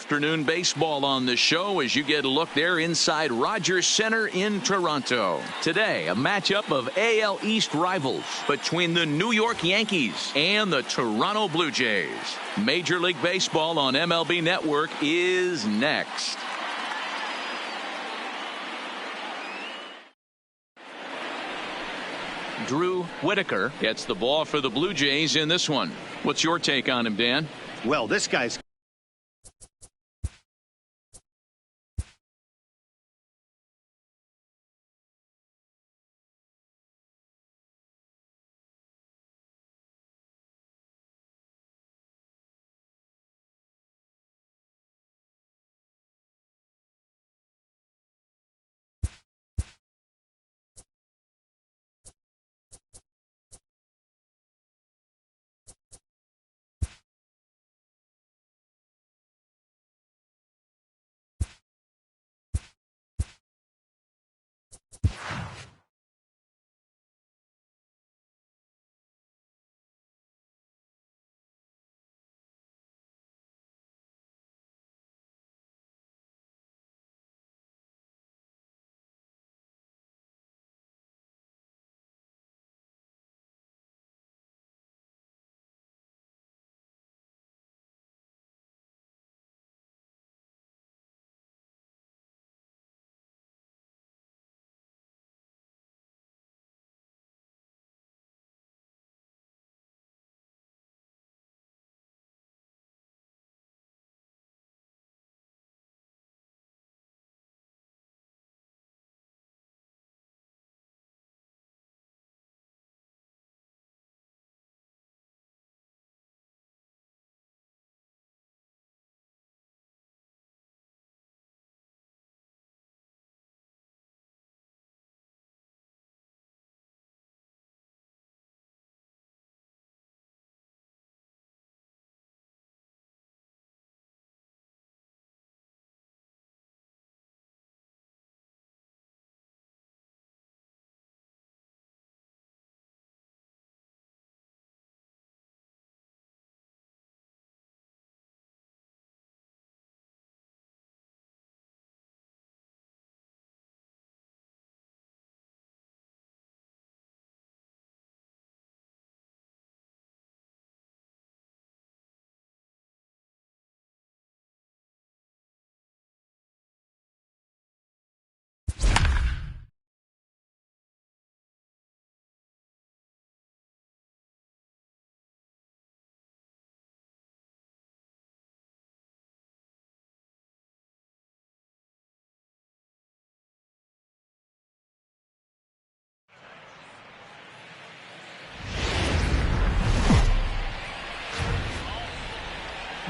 Afternoon baseball on the show as you get a look there inside Rogers Center in Toronto. Today, a matchup of AL East rivals between the New York Yankees and the Toronto Blue Jays. Major League Baseball on MLB Network is next. Drew Whitaker gets the ball for the Blue Jays in this one. What's your take on him, Dan? Well, this guy's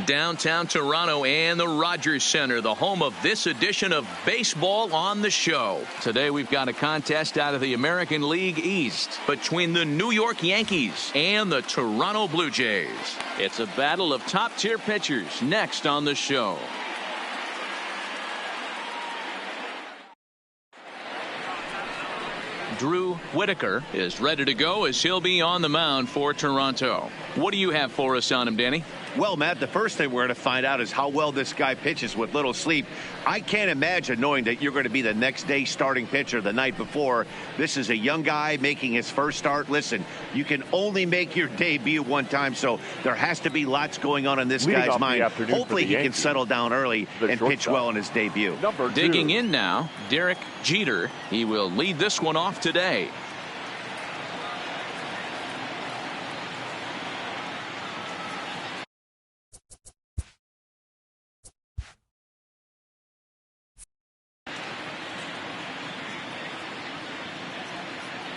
downtown Toronto and the Rogers Center, the home of this edition of Baseball on the Show. Today we've got a contest out of the American League East between the New York Yankees and the Toronto Blue Jays. It's a battle of top-tier pitchers next on the show. Drew Whitaker is ready to go as he'll be on the mound for Toronto. What do you have for us on him, Danny? Well, Matt, the first thing we're going to find out is how well this guy pitches with little sleep. I can't imagine knowing that you're going to be the next day starting pitcher the night before. This is a young guy making his first start. Listen, you can only make your debut one time, so there has to be lots going on in this guy's mind. Hopefully he can settle down early and pitch well in his debut. Digging in now, Derek Jeter. He will lead this one off today.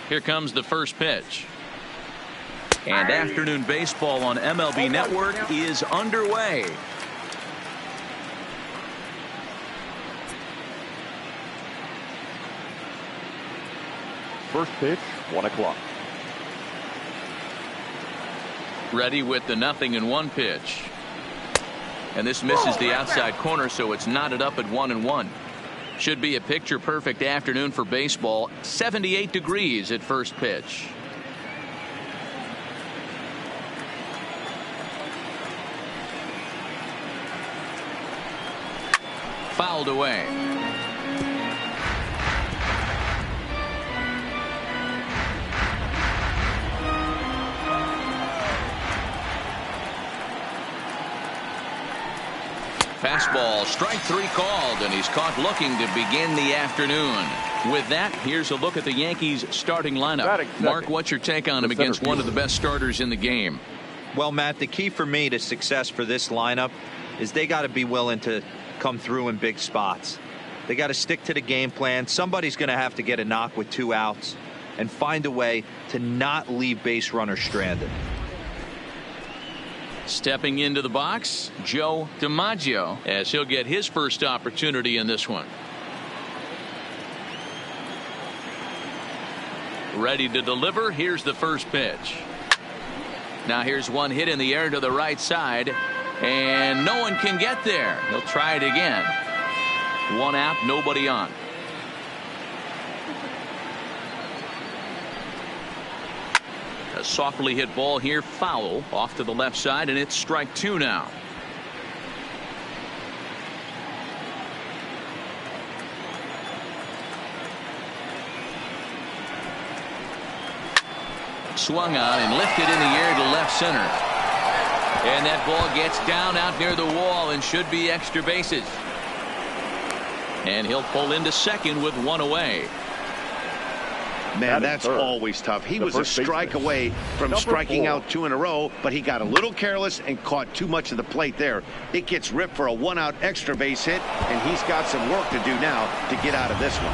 Here comes the first pitch. And afternoon baseball on MLB Network is underway. First pitch, 1 o'clock. Ready with the 0-1 pitch. And this misses the outside corner, so it's knotted up at 1-1. Should be a picture-perfect afternoon for baseball. 78 degrees at first pitch. fouled away. Fastball, strike 3 called, and he's caught looking to begin the afternoon. With that, here's a look at the Yankees starting lineup. Mark, what's your take on him against one of the best starters in the game? Well, Matt, the key for me to success for this lineup is they got to be willing to come through in big spots. They got to stick to the game plan. Somebody's going to have to get a knock with 2 outs and find a way to not leave base runners stranded. Stepping into the box, Joe DiMaggio, as he'll get his first opportunity in this one. Ready to deliver. Here's the first pitch. Now here's one hit in the air to the right side, and no one can get there. He'll try it again. 1 out, nobody on. A softly hit ball here, foul off to the left side, and it's strike 2 now. Swung on and lifted in the air to left center. And that ball gets down out near the wall and should be extra bases. And he'll pull into second with 1 away. Man, that's always tough. He was a strike away from striking out 2 in a row, but he got a little careless and caught too much of the plate there. It gets ripped for a 1-out extra base hit, and he's got some work to do now to get out of this one.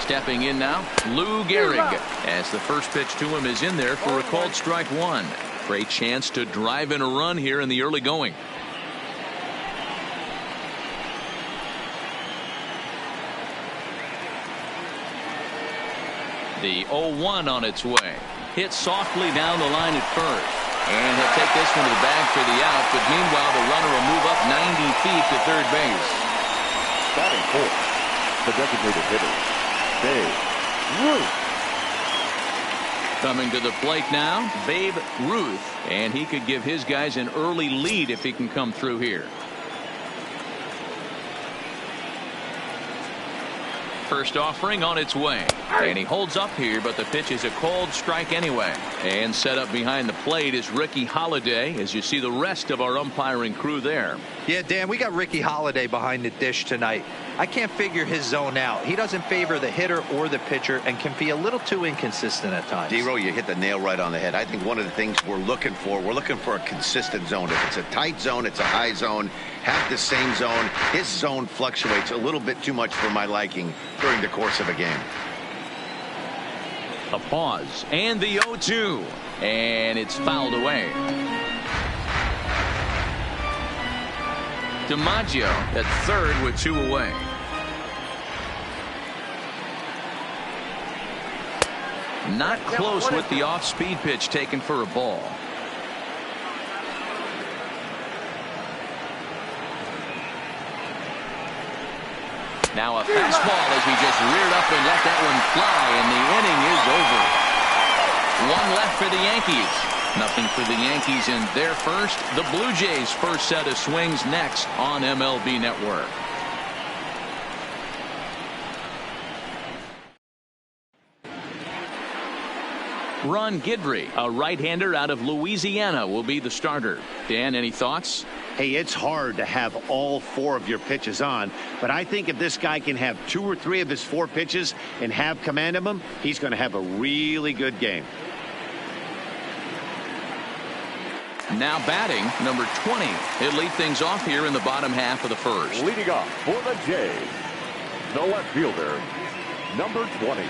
Stepping in now, Lou Gehrig, as the first pitch to him is in there for a called strike 1. Great chance to drive in a run here in the early going. The 0-1 on its way. Hit softly down the line at first. And he'll take this one to the bag for the out, but meanwhile the runner will move up 90 feet to third base. Batting fourth, the designated hitter, Babe Ruth. Coming to the plate now, Babe Ruth, and he could give his guys an early lead if he can come through here. First offering on its way, and he holds up here, but the pitch is a called strike anyway. And set up behind the plate is Ricky Holiday, as you see the rest of our umpiring crew there. Yeah, Dan, we got Ricky Holiday behind the dish tonight. I can't figure his zone out. He doesn't favor the hitter or the pitcher and can be a little too inconsistent at times. D-Row, you hit the nail right on the head. I think one of the things we're looking for a consistent zone. If it's a tight zone, it's a high zone. Have the same zone. His zone fluctuates a little bit too much for my liking during the course of a game. A pause and the 0-2, and it's fouled away. DiMaggio at third with 2 away. Not close with the off-speed pitch taken for a ball. Now a fastball as he just reared up and let that one fly, and the inning is over. 1 left for the Yankees. Nothing for the Yankees in their first. The Blue Jays' first set of swings next on MLB Network. Ron Guidry, a right-hander out of Louisiana, will be the starter. Dan, any thoughts? Hey, it's hard to have all 4 of your pitches on, but I think if this guy can have 2 or 3 of his 4 pitches and have command of them, he's going to have a really good game. Now batting, number 20. He'll lead things off here in the bottom half of the first. Leading off for the Jays, the left fielder, number 20.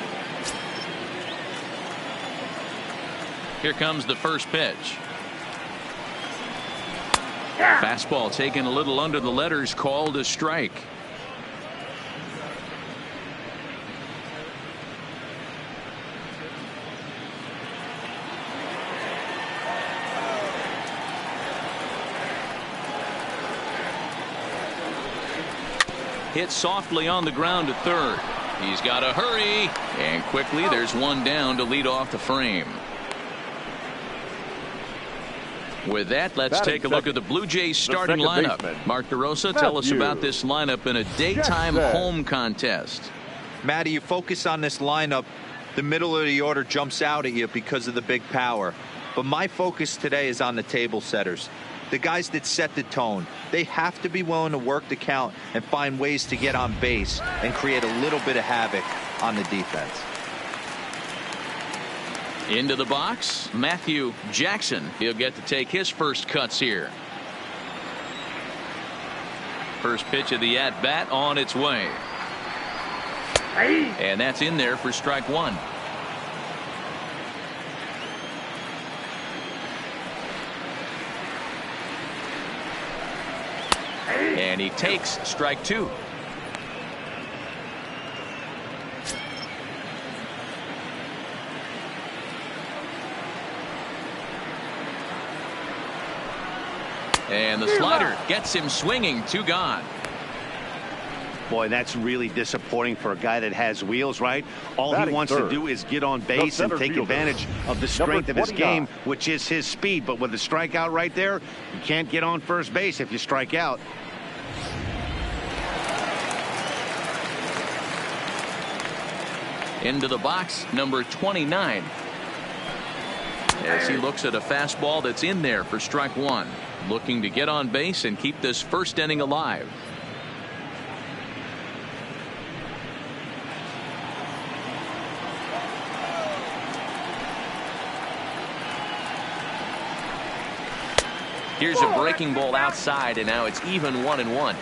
Here comes the first pitch. Fastball taken a little under the letters, called a strike. Hit softly on the ground to third. He's got to hurry, and quickly there's one down to lead off the frame. With that, let's take a look at the Blue Jays starting lineup. Mark DeRosa, tell us about this lineup in a daytime home contest. Matty, you focus on this lineup, the middle of the order jumps out at you because of the big power. But my focus today is on the table setters, the guys that set the tone. They have to be willing to work the count and find ways to get on base and create a little bit of havoc on the defense. Into the box, Matthew Jackson. He'll get to take his first cuts here. First pitch of the at-bat on its way. And that's in there for strike one. And he takes strike two. And the slider gets him swinging. Two gone. Boy, that's really disappointing for a guy that has wheels, right? All he wants to do is get on base and take advantage of the strength of his game, which is his speed. But with the strikeout right there, you can't get on first base if you strike out. Into the box, number 29. As he looks at a fastball that's in there for strike one. Looking to get on base and keep this first inning alive. Here's a breaking ball outside, and now it's even 1-1.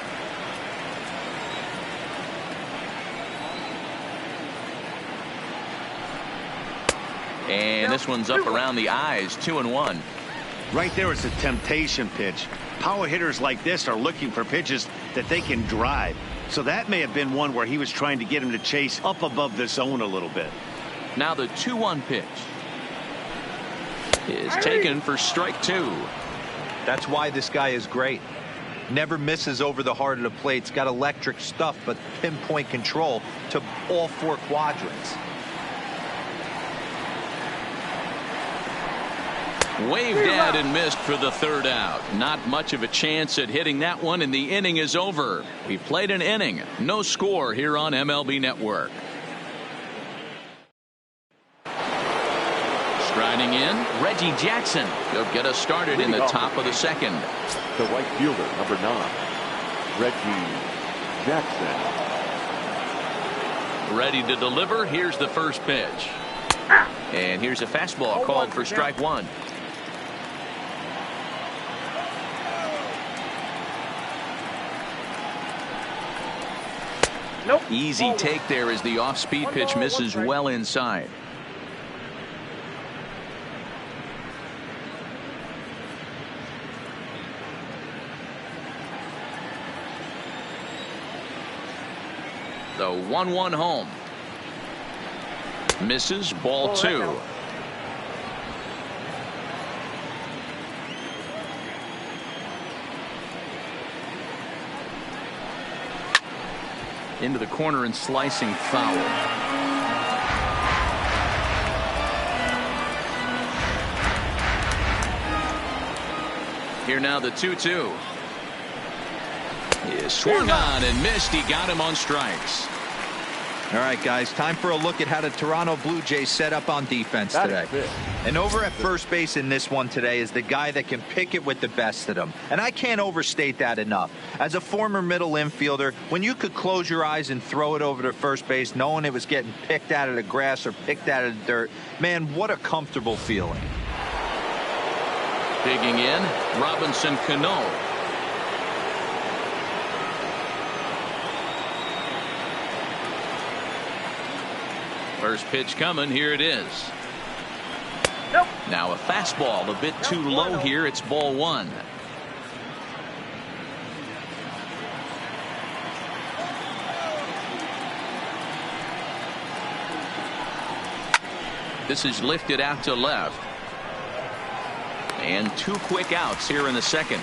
And this one's up around the eyes, 2-1. Right there is a temptation pitch. Power hitters like this are looking for pitches that they can drive. So that may have been one where he was trying to get him to chase up above the zone a little bit. Now the 2-1 pitch is taken for strike two. That's why this guy is great. Never misses over the heart of the plate. He's got electric stuff, but pinpoint control to all four quadrants. Waved at and missed for the third out. Not much of a chance at hitting that one, and the inning is over. We played an inning. No score here on MLB Network. Striding in, Reggie Jackson. He'll get us started in the top of the second. The right fielder, number 9, Reggie Jackson. Ready to deliver. Here's the first pitch. And here's a fastball called for strike one. Nope. Easy take there as the off-speed pitch misses well inside. The 1-1 home. Misses, ball two. Into the corner and slicing foul. Here now the 2-2. He is swung on and missed. He got him on strikes. All right, guys, time for a look at how the Toronto Blue Jays set up on defense today. And over at first base in this one today is the guy that can pick it with the best of them. And I can't overstate that enough. As a former middle infielder, when you could close your eyes and throw it over to first base knowing it was getting picked out of the grass or picked out of the dirt, man, what a comfortable feeling. Digging in, Robinson Cano. First pitch coming. Here it is. Nope. Now a fastball a bit too low here. It's ball one. This is lifted out to left. And two quick outs here in the second.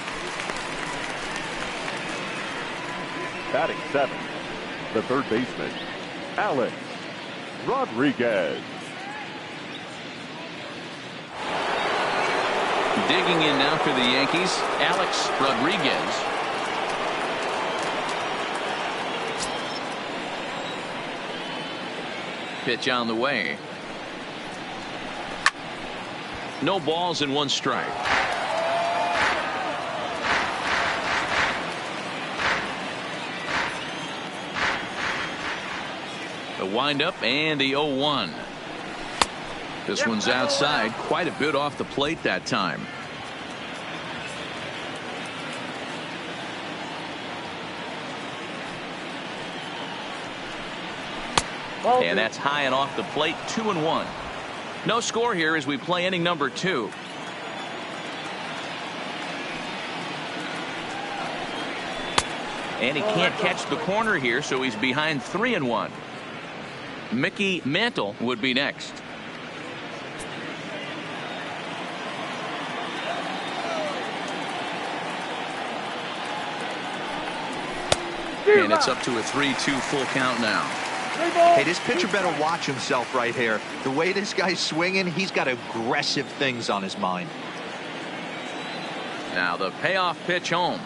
Batting 7, the third baseman, Alex Rodriguez. Digging in now for the Yankees, Alex Rodriguez. Pitch on the way. No balls and 1 strike. The windup and the 0-1. This one's outside, quite a bit off the plate that time. And that's high and off the plate, 2-1. No score here as we play inning number 2. And he can't catch the corner here, so he's behind 3-1. Mickey Mantle would be next. And it's up to a 3-2 full count now. Hey, this pitcher better watch himself right here. The way this guy's swinging, he's got aggressive things on his mind. Now the payoff pitch home.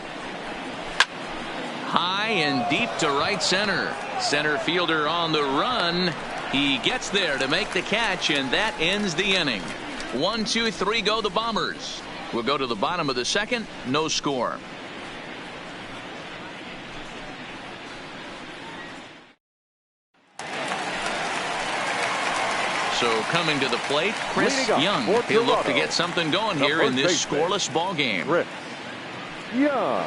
High and deep to right center. Center fielder on the run. He gets there to make the catch, and that ends the inning. 1, 2, 3 go the Bombers. We'll go to the bottom of the second. No score. So coming to the plate, Chris Young. He'll look to get something going here in this scoreless ball game. Chris Young.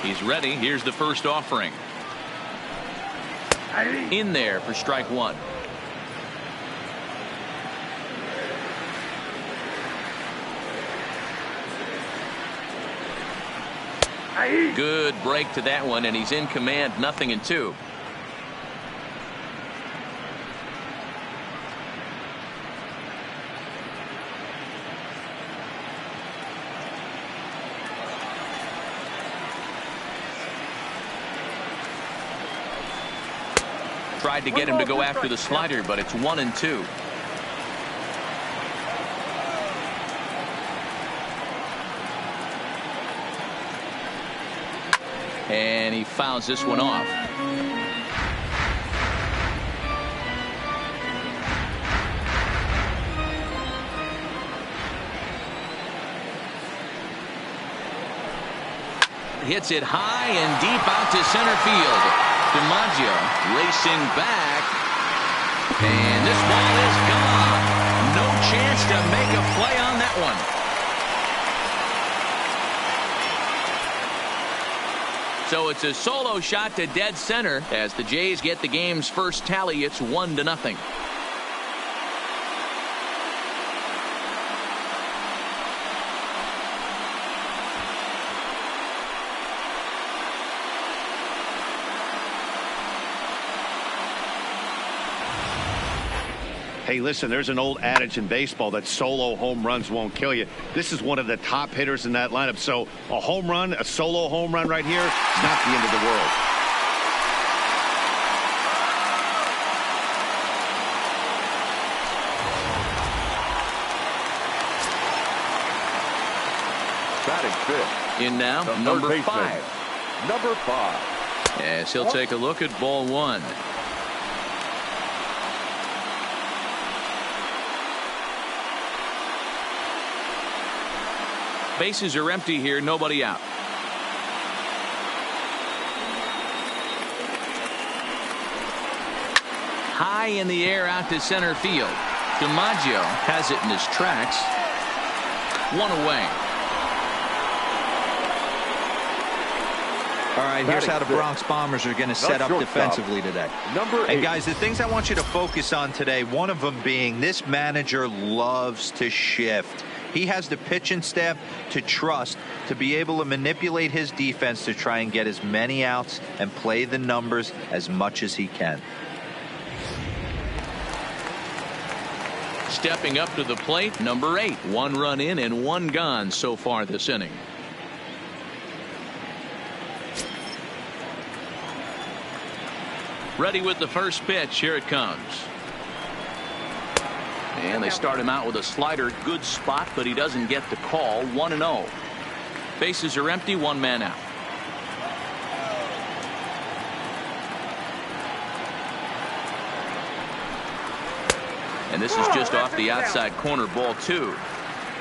He's ready. Here's the first offering. In there for strike 1. Good break to that one, and he's in command, 0-2. Tried to get him to go after the slider, but it's 1-2. And he fouls this one off. Hits it high and deep out to center field. DiMaggio racing back. And this ball is gone. No chance to make a play on that one. So it's a solo shot to dead center as the Jays get the game's first tally. It's 1-0. Hey, listen, there's an old adage in baseball that solo home runs won't kill you. This is one of the top hitters in that lineup. So a home run, a solo home run right here, is not the end of the world. Batting fifth. In now, number 5. Number 5. As he'll take a look at ball 1. Bases are empty here, nobody out. High in the air out to center field. DiMaggio has it in his tracks. 1 away. All right, here's how the Bronx Bombers are going to set up defensively today. Number 8. And guys, the things I want you to focus on today, one of them being this manager loves to shift. He has the pitching staff to trust to be able to manipulate his defense to try and get as many outs and play the numbers as much as he can. Stepping up to the plate, number 8. 1 run in and 1 gone so far this inning. Ready with the first pitch. Here it comes. And they start him out with a slider. Good spot, but he doesn't get the call. 1-0. Bases are empty. One man out. And this is just off the outside corner. Ball 2.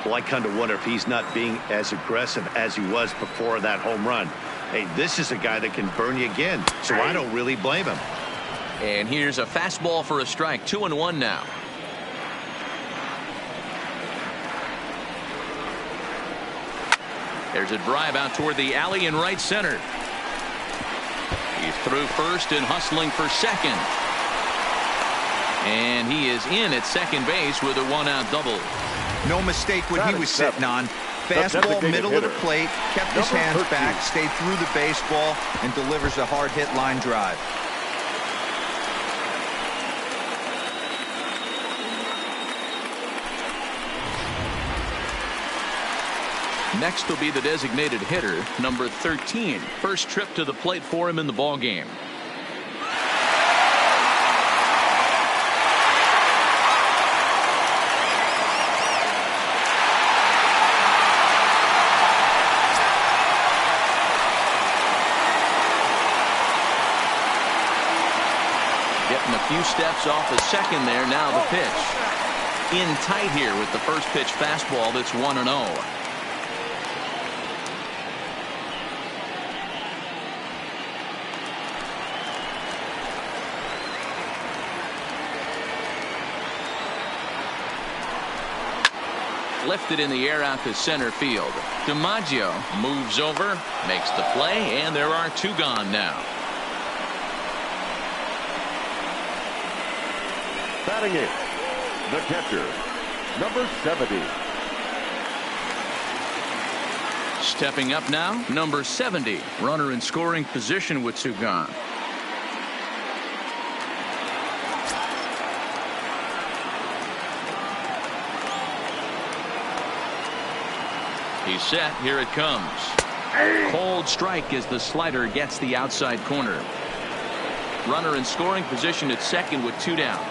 Well, I kind of wonder if he's not being as aggressive as he was before that home run. Hey, this is a guy that can burn you again, so I don't really blame him. And here's a fastball for a strike. 2-1 now. There's a drive out toward the alley in right center. He's through first and hustling for second. And he is in at second base with a one-out double. No mistake what he was sitting on. Fastball middle of the plate, kept his hands back, stayed through the baseball, and delivers a hard hit line drive. Next will be the designated hitter, number 13. First trip to the plate for him in the ball game. Getting a few steps off the second there. Now the pitch. In tight here with the first pitch fastball. That's 1-0. Lifted in the air out to center field. DiMaggio moves over, makes the play, and there are two gone now. Batting it, the catcher, number 70. Stepping up now, number 70. Runner in scoring position with two gone. He's set. Here it comes. Cold strike as the slider gets the outside corner. Runner in scoring position at second with two down.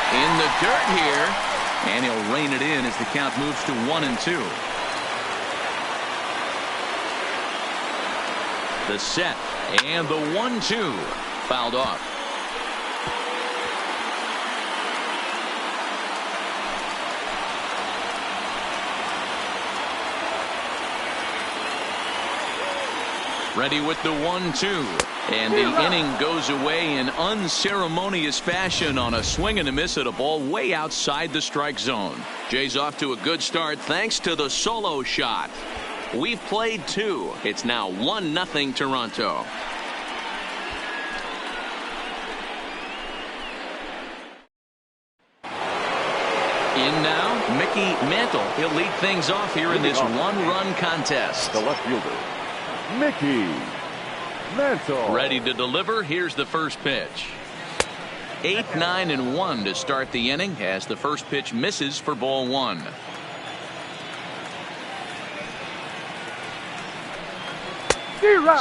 In the dirt here, and he'll rein it in as the count moves to 1-2. The set and the 1-2 fouled off. Ready with the 1-2. And the inning goes away in unceremonious fashion on a swing and a miss at a ball way outside the strike zone. Jay's off to a good start thanks to the solo shot. We've played two. It's now 1-0 Toronto. In now, Mickey Mantle. He'll lead things off here in this one-run contest. The left fielder, Mickey Mantle. Ready to deliver. Here's the first pitch. 8, 9, and 1 to start the inning as the first pitch misses for ball 1.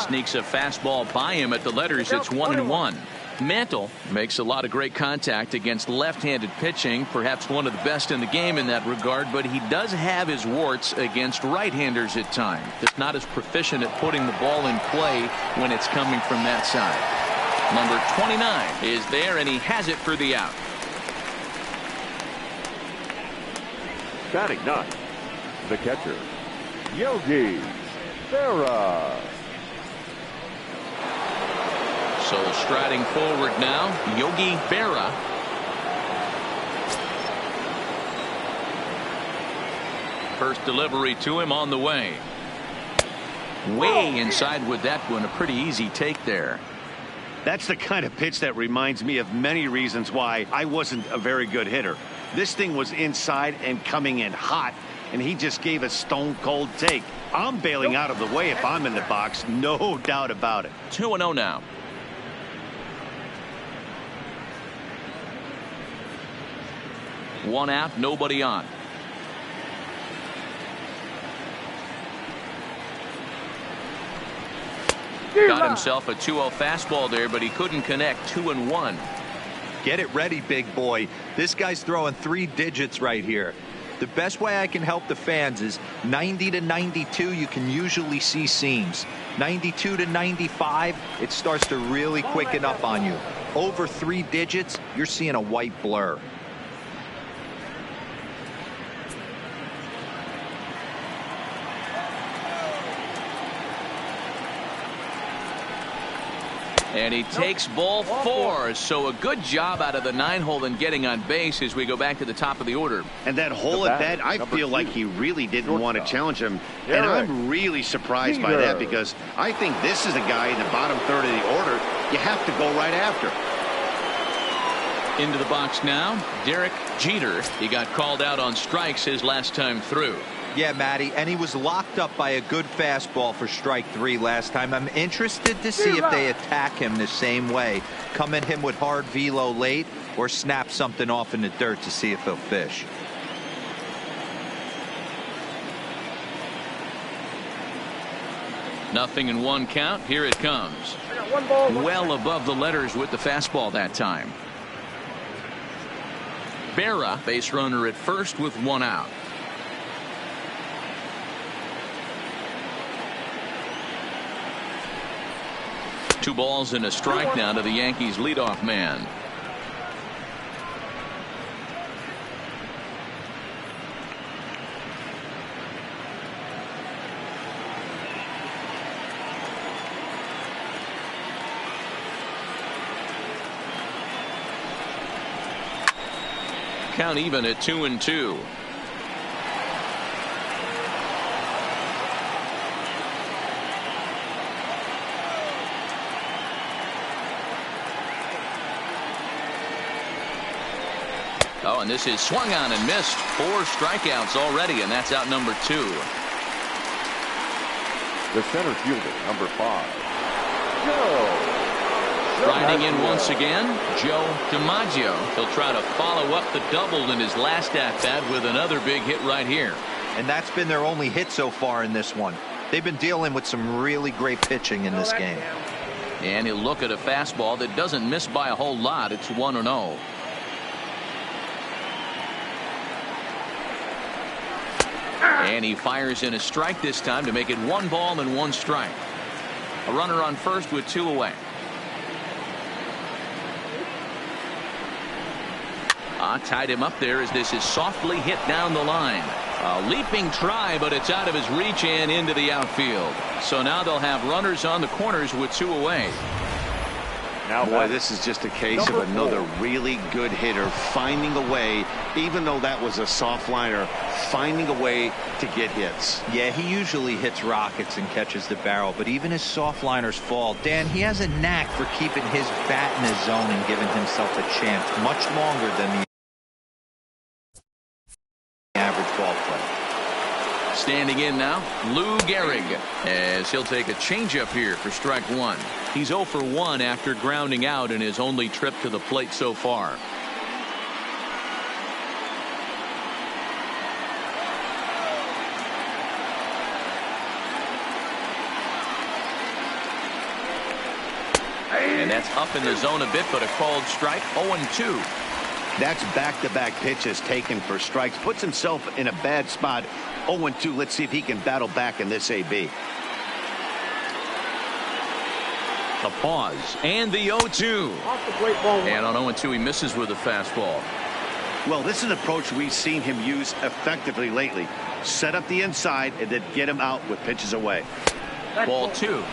Sneaks a fastball by him at the letters. It's 1-1. Mantle makes a lot of great contact against left-handed pitching, perhaps one of the best in the game in that regard, but he does have his warts against right-handers at times. Just not as proficient at putting the ball in play when it's coming from that side. Number 29 is there, and he has it for the out. Batting ninth, the catcher, Yogi Berra. So striding forward now, Yogi Berra. First delivery to him on the way. Way inside with that one. A pretty easy take there. That's the kind of pitch that reminds me of many reasons why I wasn't a very good hitter. This thing was inside and coming in hot, and he just gave a stone-cold take. I'm bailing out of the way if I'm in the box, no doubt about it. 2-0 now. One out, nobody on. Got himself a 2-0 fastball there, but he couldn't connect. 2-1. Get it ready, big boy. This guy's throwing 3 digits right here. The best way I can help the fans is 90 to 92. You can usually see seams. 92 to 95, it starts to really quicken up on you. Over 3 digits, you're seeing a white blur. And he takes ball 4. So a good job out of the 9-hole in getting on base as we go back to the top of the order. And that hole at bat, I feel like he really didn't want to challenge him. And I'm really surprised by that, because I think this is a guy in the bottom third of the order you have to go right after. Into the box now, Derek Jeter. He got called out on strikes his last time through. Yeah, Matty, and he was locked up by a good fastball for strike 3 last time. I'm interested to see if they attack him the same way. Come at him with hard velo late, or snap something off in the dirt to see if he'll fish. Nothing in 1 count. Here it comes. Well above the letters with the fastball that time. Berra, base runner at first with 1 out. Two balls and a strike now to the Yankees leadoff man. Count even at 2-2. Oh, and this is swung on and missed. 4 strikeouts already, and that's out number 2. The center fielder, number 5, Joe. Riding in once again, Joe DiMaggio. He'll try to follow up the double in his last at-bat with another big hit right here. And that's been their only hit so far in this one. They've been dealing with some really great pitching in this game. And he'll look at a fastball that doesn't miss by a whole lot. It's 1-0. And he fires in a strike this time to make it 1 ball and 1 strike. A runner on first with 2 away. Tied him up there as this is softly hit down the line. A leaping try, but it's out of his reach and into the outfield. So now they'll have runners on the corners with 2 away. Now, boy, this is just a case of another really good hitter finding a way, even though that was a soft liner, finding a way to get hits. Yeah, he usually hits rockets and catches the barrel, but even his soft liners fall. Dan, he has a knack for keeping his bat in his zone and giving himself a chance much longer than the average ball player. Standing in now, Lou Gehrig, as he'll take a changeup here for strike 1. He's 0 for 1 after grounding out in his only trip to the plate so far. And that's up in the zone a bit, but a called strike. 0-2. That's back-to-back pitches taken for strikes. Puts himself in a bad spot. 0-2. Let's see if he can battle back in this AB. The pause and the 0-2. And on 0-2 he misses with a fastball. Well, this is an approach we've seen him use effectively lately. Set up the inside and then get him out with pitches away. Ball 2.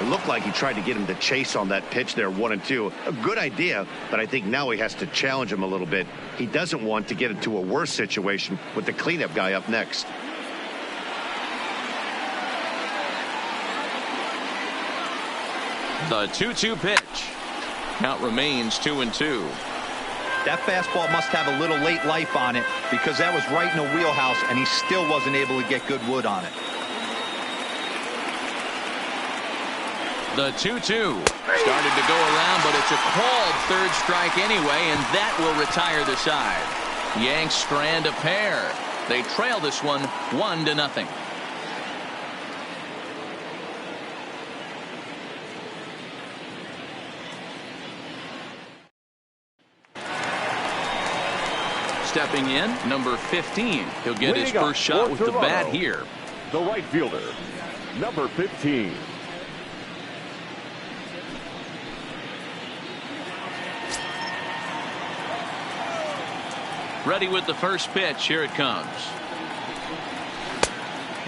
It looked like he tried to get him to chase on that pitch there, 1-2. A good idea, but I think now he has to challenge him a little bit. He doesn't want to get into a worse situation with the cleanup guy up next. The 2-2 pitch. Count remains 2-2. That fastball must have a little late life on it because that was right in the wheelhouse and he still wasn't able to get good wood on it. The 2-2 started to go around, but it's a called third strike anyway, and that will retire the side. Yanks strand a pair. They trail this one 1-0. Stepping in, number 15. He'll get his first shot with the bat here. The right fielder, number 15. Ready with the first pitch. Here it comes.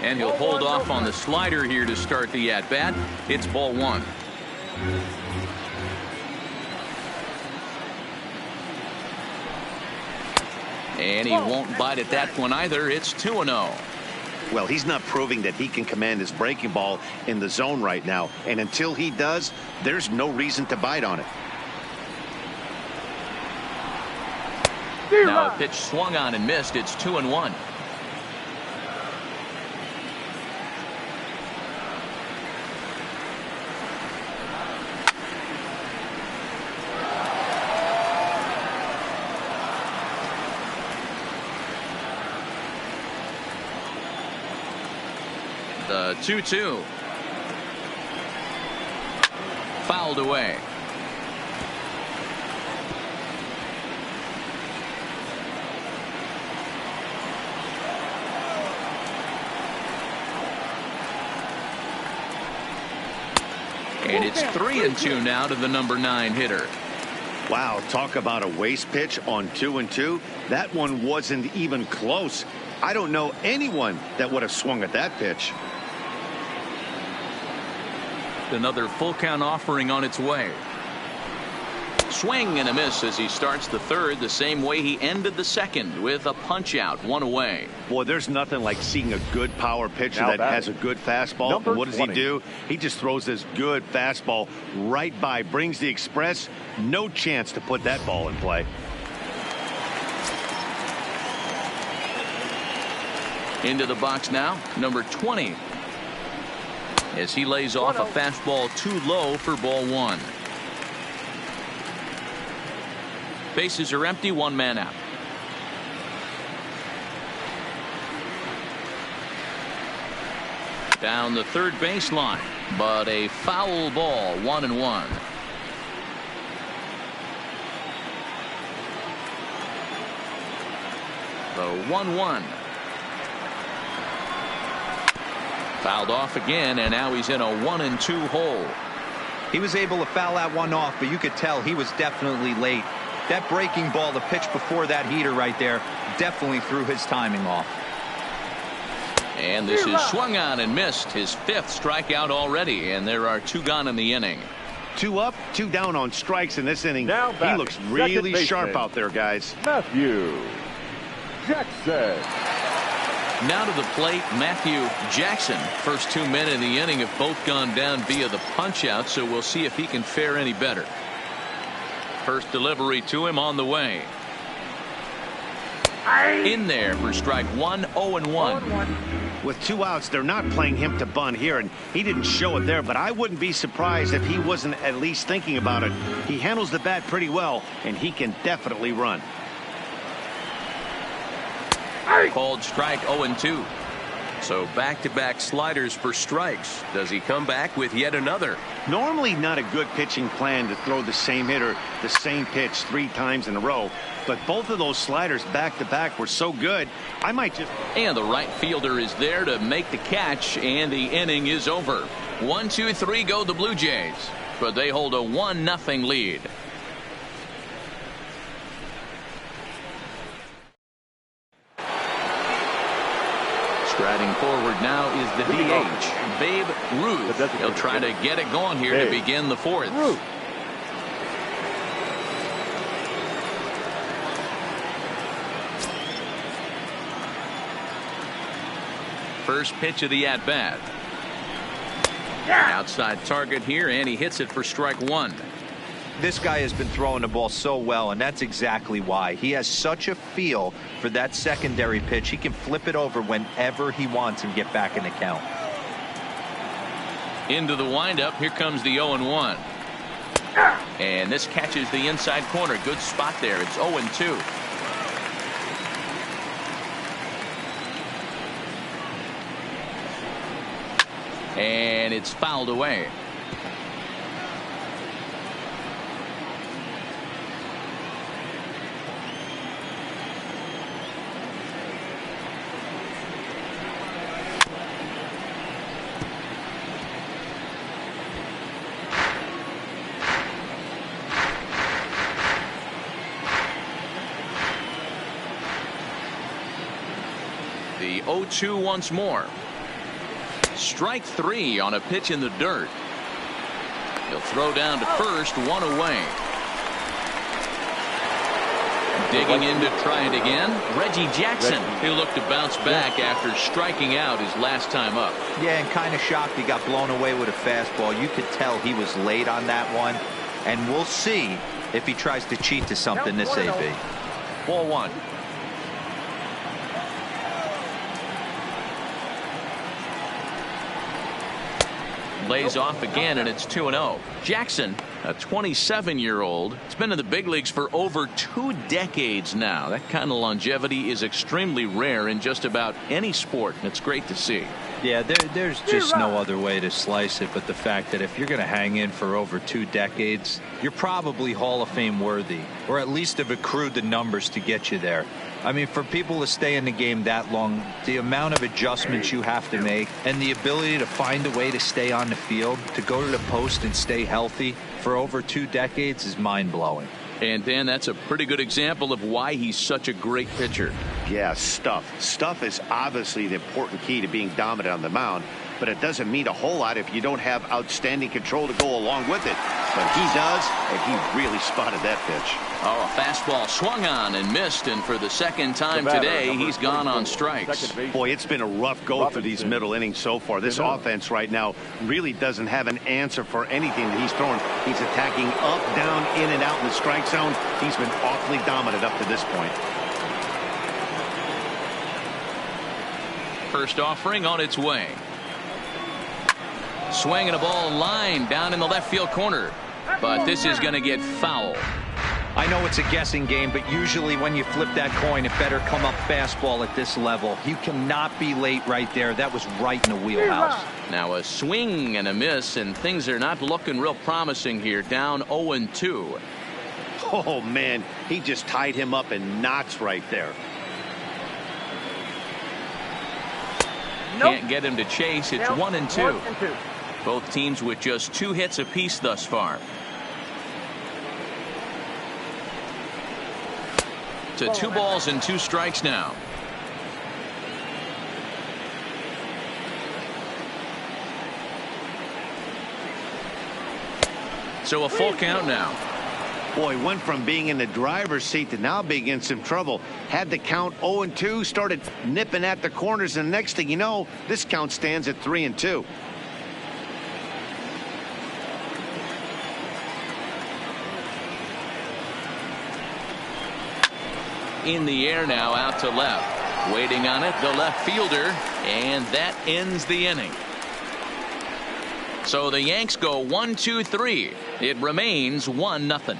And he'll hold off on the slider here to start the at-bat. It's ball one. And he won't bite at that one either. It's 2-0. Well, he's not proving that he can command his breaking ball in the zone right now. And until he does, there's no reason to bite on it. Now a pitch swung on and missed. It's 2-1. The 2-2. Fouled away. And it's 3-2 now to the number 9 hitter. Wow, talk about a waste pitch on 2-2. That one wasn't even close. I don't know anyone that would have swung at that pitch. Another full count offering on its way. Swing and a miss as he starts the third the same way he ended the second, with a punch out, one away. Boy, there's nothing like seeing a good power pitcher that has a good fastball. And what does he do? He just throws this good fastball right by, brings the express. No chance to put that ball in play. Into the box now, number 20. As he lays off a fastball too low for ball one. Bases are empty, one man out. Down the third baseline, but a foul ball, 1-1. The 1-1. Fouled off again, and now he's in a 1-2 hole. He was able to foul that one off, but you could tell he was definitely late. That breaking ball, the pitch before that heater right there, definitely threw his timing off. And this is swung on and missed. His 5th strikeout already, and there are 2 gone in the inning. 2 up, 2 down on strikes in this inning. Now he looks really sharp out there, guys. Matthew Jackson. Now to the plate, Matthew Jackson. First 2 men in the inning have both gone down via the punch out, so we'll see if he can fare any better. First delivery to him on the way. In there for strike 1, 0-1. With 2 outs, they're not playing him to bunt here, and he didn't show it there, but I wouldn't be surprised if he wasn't at least thinking about it. He handles the bat pretty well, and he can definitely run. Called strike 0-2. So back-to-back sliders for strikes. Does he come back with yet another? Normally not a good pitching plan to throw the same hitter the same pitch 3 times in a row, but both of those sliders back-to-back were so good, I might just... And the right fielder is there to make the catch, and the inning is over. 1, 2, 3 go the Blue Jays, but they hold a 1-0 lead. Striding forward now is the DH, Babe Ruth. He'll try to get it going here to begin the 4th. First pitch of the at-bat. Outside target here, and he hits it for strike one. This guy has been throwing the ball so well, and that's exactly why. He has such a feel for that secondary pitch. He can flip it over whenever he wants and get back in the count. Into the windup. Here comes the 0-1. And this catches the inside corner. Good spot there. It's 0-2. And it's fouled away. The 0-2 once more. Strike three on a pitch in the dirt. He'll throw down to first, one away. Digging in to try it again, Reggie Jackson. He'll look to bounce back after striking out his last time up. Yeah, and kind of shocked he got blown away with a fastball. You could tell he was late on that one. And we'll see if he tries to cheat to something this AB. 4-1. Lays off again, and it's 2-0. Jackson, a 27-year-old, has been in the big leagues for over 2 decades now. That kind of longevity is extremely rare in just about any sport, and it's great to see. Yeah, there's just no other way to slice it but the fact that if you're going to hang in for over 2 decades, you're probably Hall of Fame worthy, or at least have accrued the numbers to get you there. I mean, for people to stay in the game that long, the amount of adjustments you have to make and the ability to find a way to stay on the field, to go to the post and stay healthy for over 2 decades is mind-blowing. And Dan, that's a pretty good example of why he's such a great pitcher. Yeah, stuff is obviously the important key to being dominant on the mound, but it doesn't mean a whole lot if you don't have outstanding control to go along with it. But he does, and he really spotted that pitch. Oh, a fastball swung on and missed, and for the second time today, he's gone on strikes. Boy, it's been a rough go for these middle innings so far. This offense right now really doesn't have an answer for anything that he's throwing. He's attacking up, down, in and out in the strike zone. He's been awfully dominant up to this point. First offering on its way. Swinging a ball line down in the left field corner, but this is going to get foul. I know it's a guessing game, but usually when you flip that coin, it better come up fastball at this level. You cannot be late right there. That was right in the wheelhouse. Now a swing and a miss, and things are not looking real promising here. Down 0-2. Oh, man, he just tied him up in knots right there. Can't get him to chase. It's 1-2. Both teams with just 2 hits apiece thus far. To 2 balls and 2 strikes now. So a full count now. Boy, went from being in the driver's seat to now being in some trouble. Had the count 0-2, started nipping at the corners, and next thing you know, this count stands at 3-2. In the air now, out to left. Waiting on it, the left fielder, and that ends the inning. So the Yanks go 1-2-3. It remains 1-0.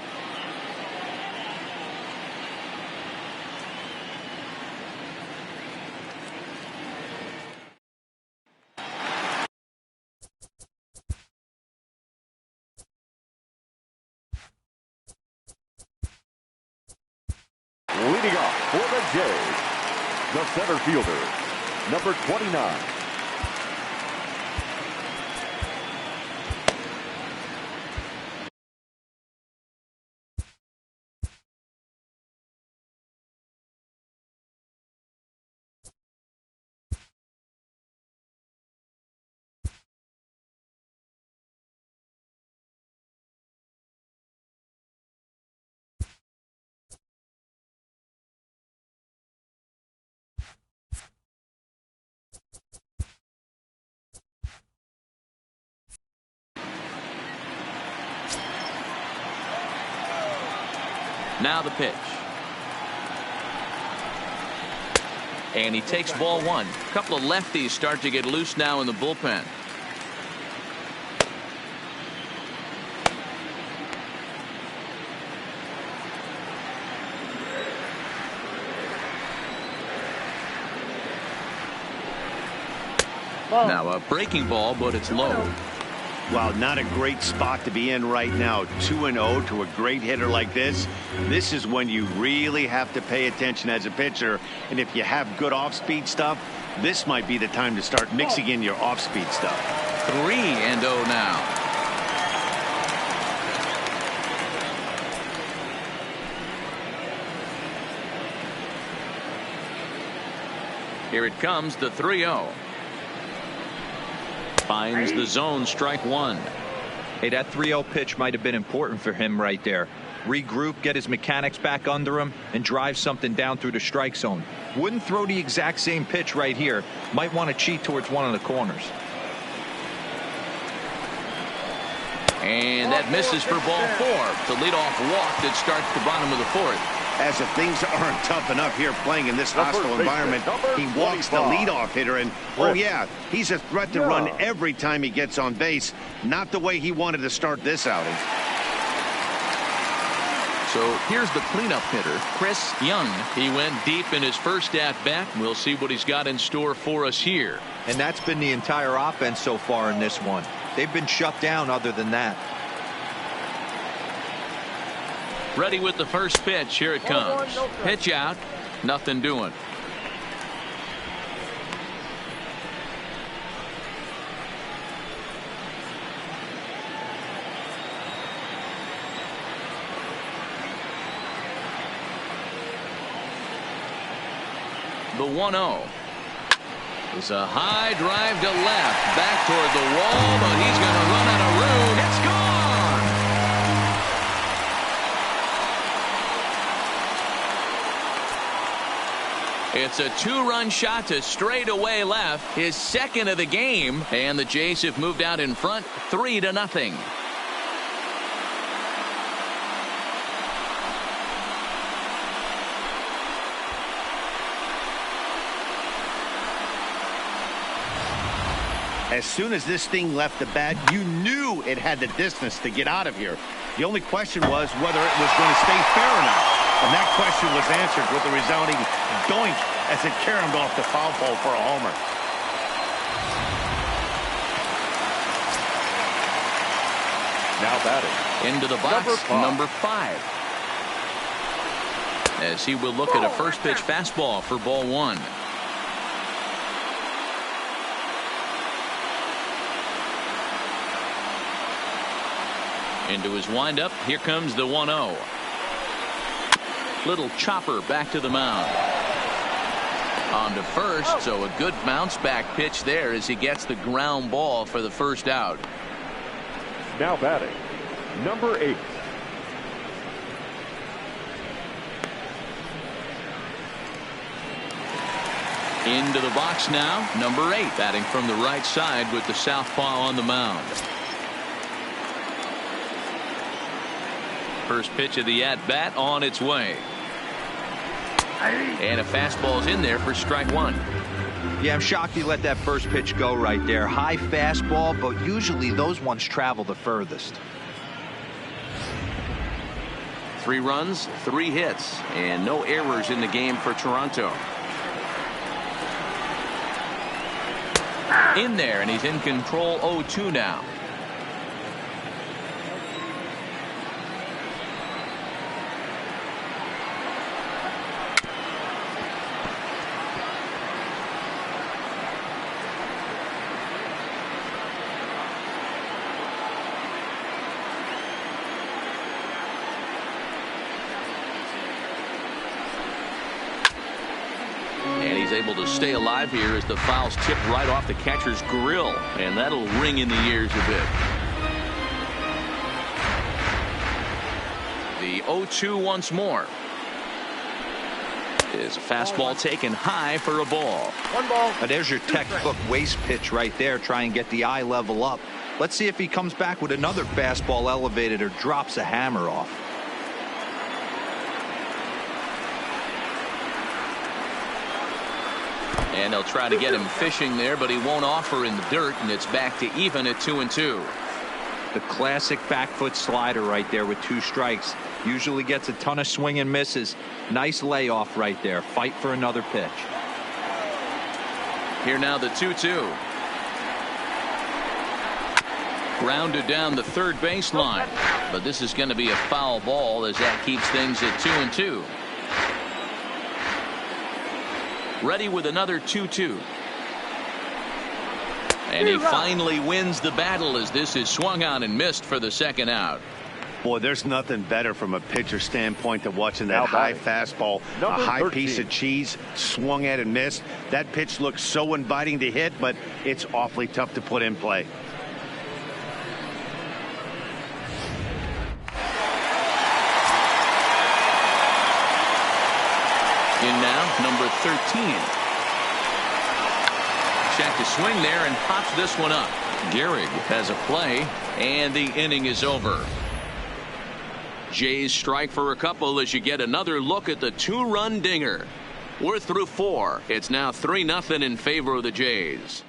Leading off for the Jays, the center fielder, number 29. Now the pitch. And he takes ball one. A couple of lefties start to get loose now in the bullpen. Now a breaking ball, but it's low. Well, not a great spot to be in right now. 2-0 to a great hitter like this. This is when you really have to pay attention as a pitcher. And if you have good off-speed stuff, this might be the time to start mixing in your off-speed stuff. 3-0 now. Here it comes, the 3-0. Finds the zone, strike one. Hey, that 3-0 pitch might have been important for him right there. Regroup, get his mechanics back under him, and drive something down through the strike zone. Wouldn't throw the exact same pitch right here. Might want to cheat towards one of the corners. And that misses for ball four. It's a leadoff walk that starts the bottom of the fourth. As if things aren't tough enough here playing in this hostile environment, he walks the leadoff hitter, and oh yeah, he's a threat to run every time he gets on base. Not the way he wanted to start this outing. So here's the cleanup hitter, Chris Young. He went deep in his first at bat. We'll see what he's got in store for us here. And that's been the entire offense so far in this one. They've been shut down other than that. Ready with the first pitch. Here it comes. Pitch out. Nothing doing. The 1-0. It's a high drive to left. Back toward the wall, but he's going to run out of room. It's gone. It's a two-run shot to straightaway left, his second of the game, and the Jays have moved out in front 3-0. As soon as this thing left the bat, you knew it had the distance to get out of here. The only question was whether it was going to stay fair or not. And that question was answered with a resounding doink as it caromed off the foul pole for a homer. Now batting. Into the box, number 5. As he will look at a first pitch fastball for ball one. Into his windup. Here comes the 1-0. Little chopper back to the mound. On to first, so a good bounce back pitch there as he gets the ground ball for the first out. Now batting, number 8. Into the box now, number 8, batting from the right side with the southpaw on the mound. First pitch of the at-bat on its way. And a fastball's in there for strike one. Yeah, I'm shocked he let that first pitch go right there. High fastball, but usually those ones travel the furthest. 3 runs, 3 hits, and no errors in the game for Toronto. In there, and he's in control 0-2 now. Able to stay alive here as the foul's tipped right off the catcher's grill, and that'll ring in the ears a bit. The 0-2 once more. Is a fastball taken high for a ball. 1 ball. There's your textbook waste pitch right there. Try and get the eye level up. Let's see if he comes back with another fastball elevated or drops a hammer off. And they'll try to get him fishing there, but he won't offer in the dirt, and it's back to even at 2-2. The classic back foot slider right there with 2 strikes. Usually gets a ton of swing and misses. Nice layoff right there. Fight for another pitch. Here now the 2-2. Grounded down the third baseline, but this is going to be a foul ball as that keeps things at 2-2. Ready with another 2-2. And he finally wins the battle as this is swung on and missed for the second out. Boy, there's nothing better from a pitcher standpoint than watching that high fastball, a high 13. Piece of cheese swung at and missed. That pitch looks so inviting to hit, but it's awfully tough to put in play. In now, number 13. Check to swing there and pops this one up. Gehrig has a play, and the inning is over. Jays strike for a couple as you get another look at the 2-run dinger. We're through 4. It's now 3-0 in favor of the Jays.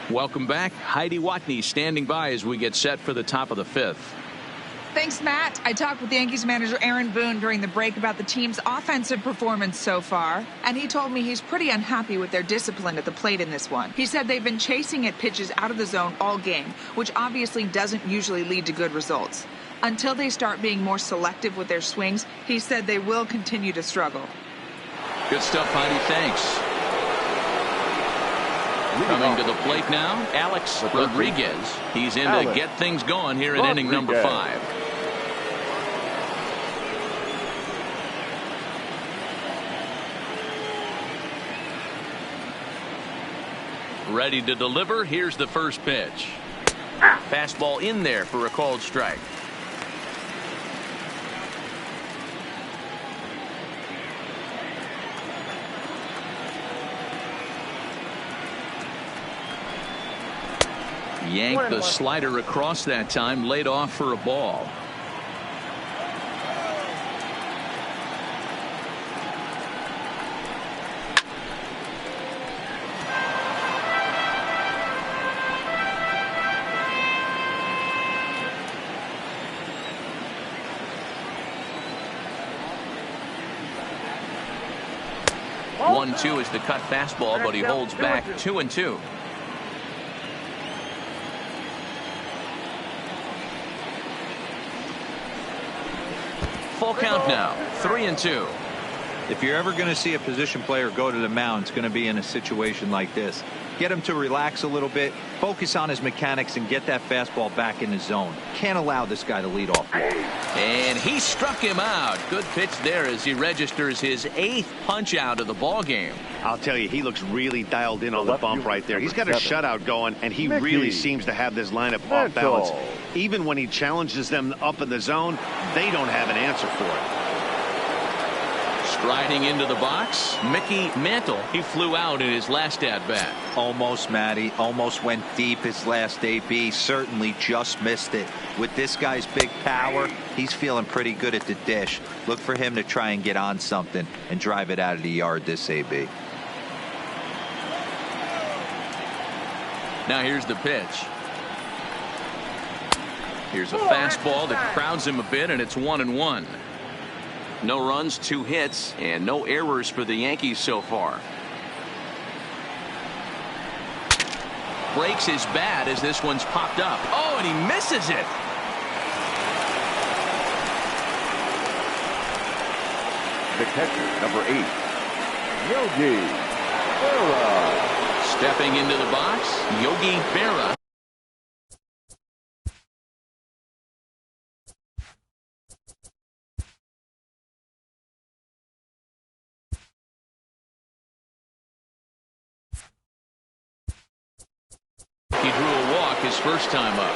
Welcome back. Heidi Watney standing by as we get set for the top of the 5th. Thanks, Matt. I talked with Yankees manager Aaron Boone during the break about the team's offensive performance so far, and he told me he's pretty unhappy with their discipline at the plate in this one. He said they've been chasing at pitches out of the zone all game, which obviously doesn't usually lead to good results. Until they start being more selective with their swings, he said they will continue to struggle. Good stuff, Heidi. Thanks. Coming to the plate now, Alex Rodriguez. He's in to get things going here in inning number 5. Ready to deliver. Here's the first pitch. Fastball in there for a called strike. Yanked the slider across that time, laid off for a ball. One, 2 is the cut fastball, but he holds back 2-2. Full count now, 3-2. If you're ever going to see a position player go to the mound, it's going to be in a situation like this. Get him to relax a little bit, focus on his mechanics, and get that fastball back in his zone. Can't allow this guy to lead off. And he struck him out. Good pitch there as he registers his 8th punch out of the ball game. I'll tell you, he looks really dialed in on the bump right there. He's got a shutout going, and he really seems to have this lineup off balance. Even when he challenges them up in the zone, they don't have an answer for it. Striding into the box, Mickey Mantle. He flew out in his last at-bat. Almost, Matty. Almost went deep his last AB. Certainly just missed it. With this guy's big power, he's feeling pretty good at the dish. Look for him to try and get on something and drive it out of the yard this AB. Now here's the pitch. Here's a fastball that crowds him a bit, and it's 1-1. No runs, 2 hits, and no errors for the Yankees so far. Breaks his bat as this one's popped up. Oh, and he misses it. The catcher, number 8, Yogi Berra. Stepping into the box, Yogi Berra. He drew a walk his first time up.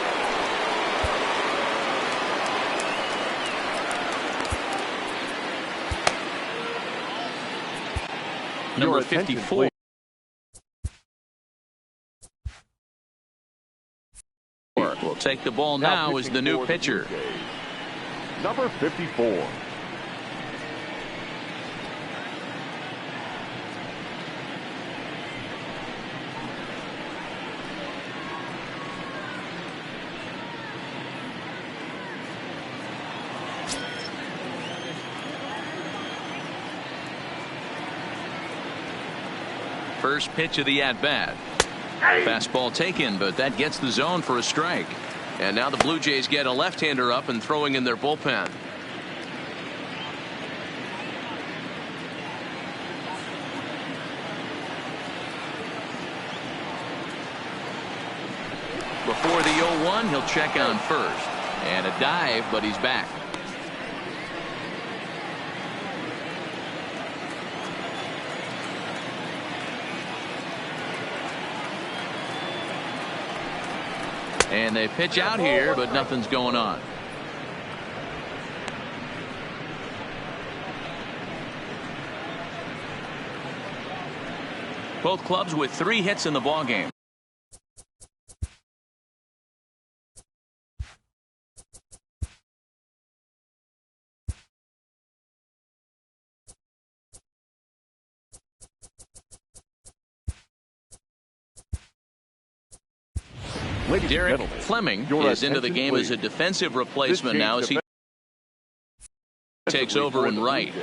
Number 54. Will take the ball now as the new pitcher. Number 54. First pitch of the at-bat. Fastball taken, but that gets the zone for a strike. And now the Blue Jays get a left-hander up and throwing in their bullpen. Before the 0-1, he'll check on first. And a dive, but he's back. And they pitch out here, but nothing's going on. Both clubs with 3 hits in the ballgame. Derek Fleming is into the game as a defensive replacement now as he takes over in right.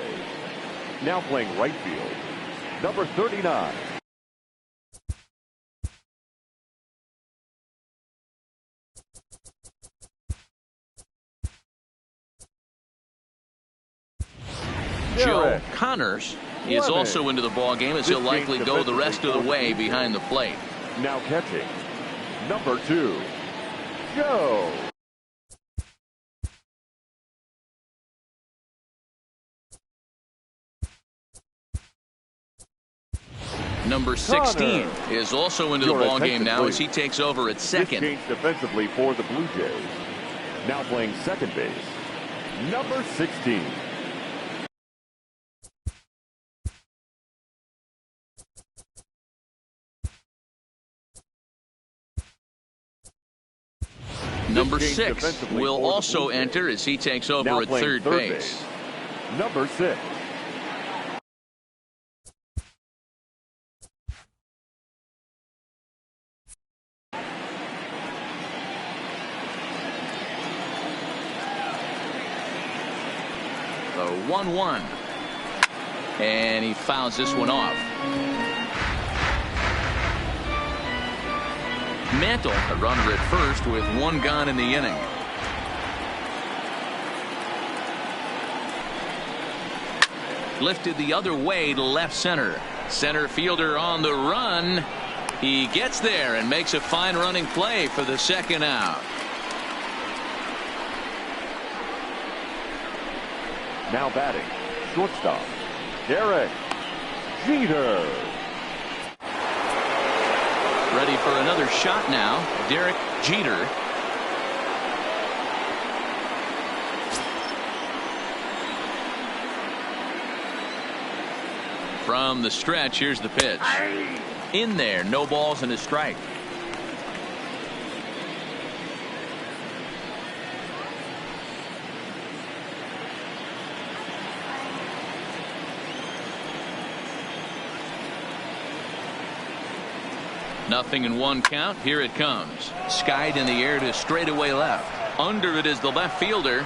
Now playing right field, number 39. Joe Connors is also into the ballgame as he'll likely go the rest of the way behind the plate. Now catching, number 2, Joe. Number 16 is also into the ballgame now as he takes over at second. This change defensively for the Blue Jays. Now playing second base, number 16. Number 6 will also enter as he takes over at third base. Number 6. The 1-1. And he fouls this one off. Mantle, a runner at first with 1 gone in the inning. Lifted the other way to left center. Center fielder on the run. He gets there and makes a fine running play for the second out. Now batting, shortstop, Derek Jeter. Ready for another shot now, Derek Jeter. From the stretch, here's the pitch. In there, no balls and a strike. Nothing in 1 count. Here it comes. Skied in the air to straightaway left. Under it is the left fielder.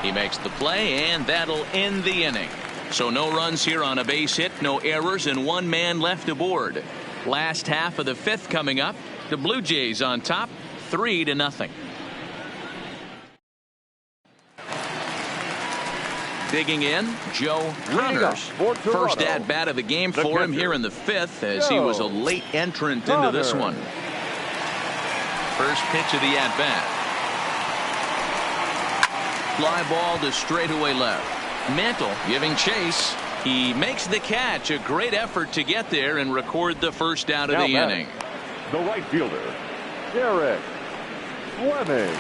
He makes the play, and that'll end the inning. So no runs here on a base hit, no errors, and 1 man left aboard. Last half of the 5th coming up. The Blue Jays on top, 3-0. Digging in, Joe Connors. First at-bat of the game for him here in the 5th as he was a late entrant into this one. First pitch of the at-bat. Fly ball to straightaway left. Mantle giving chase. He makes the catch. A great effort to get there and record the first out of the inning. The right fielder, Derek Fleming.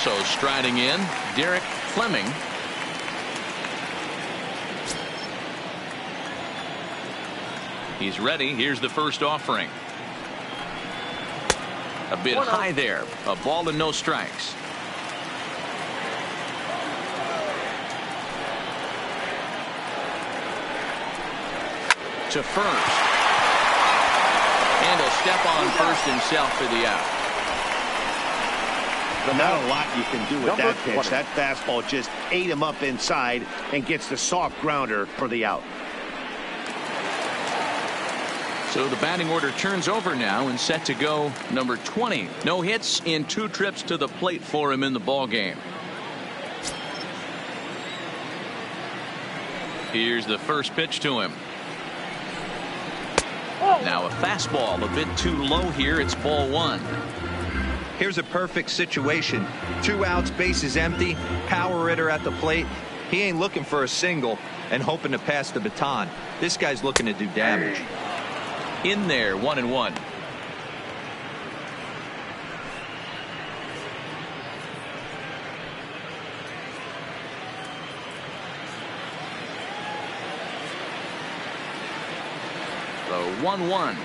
So striding in, Derek Fleming. He's ready. Here's the first offering. A bit high there. A ball and no strikes. To first. And he'll step on first himself for the out. Not a lot you can do with that pitch. That fastball just ate him up inside and gets the soft grounder for the out. So the batting order turns over now and set to go number 20. No hits in 2 trips to the plate for him in the ball game. Here's the first pitch to him. Now a fastball a bit too low here. It's ball 1. Here's a perfect situation. 2 outs, bases empty, power hitter at the plate. He ain't looking for a single and hoping to pass the baton. This guy's looking to do damage. In there, 1-1. The 1-1.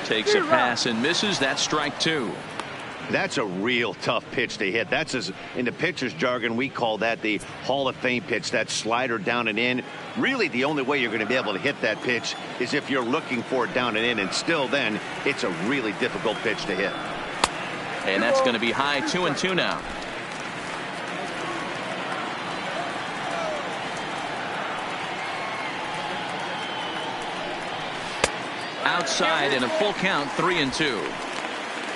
Takes a pass and misses. That's strike 2. That's a real tough pitch to hit. That's, as in the pitcher's jargon, we call that the Hall of Fame pitch, that slider down and in. Really, the only way you're going to be able to hit that pitch is if you're looking for it down and in, and still then, it's a really difficult pitch to hit. And that's going to be high, 2-2 now. Outside and a full count, 3-2.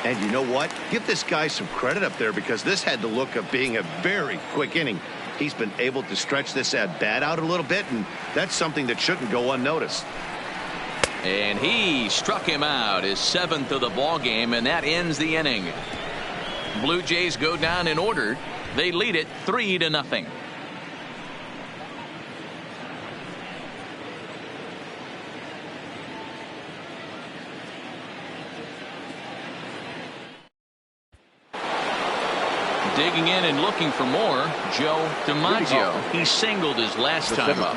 And you know what? Give this guy some credit up there, because this had the look of being a very quick inning. He's been able to stretch this at bat out a little bit, and that's something that shouldn't go unnoticed. And he struck him out, his 7th of the ball game, and that ends the inning. Blue Jays go down in order. They lead it 3-0. Digging in and looking for more, Joe DiMaggio. He singled his last time up.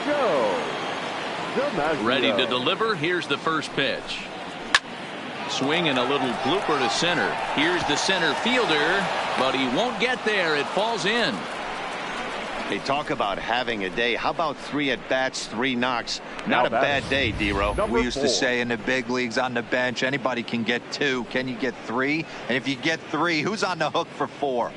Joe DiMaggio. Ready to deliver. Here's the first pitch. Swing and a little blooper to center. Here's the center fielder, but he won't get there. It falls in. They talk about having a day. How about 3 at-bats, 3 knocks? Not a bad day, D-Row. We used to say in the big leagues on the bench, anybody can get 2. Can you get 3? And if you get 3, who's on the hook for 4?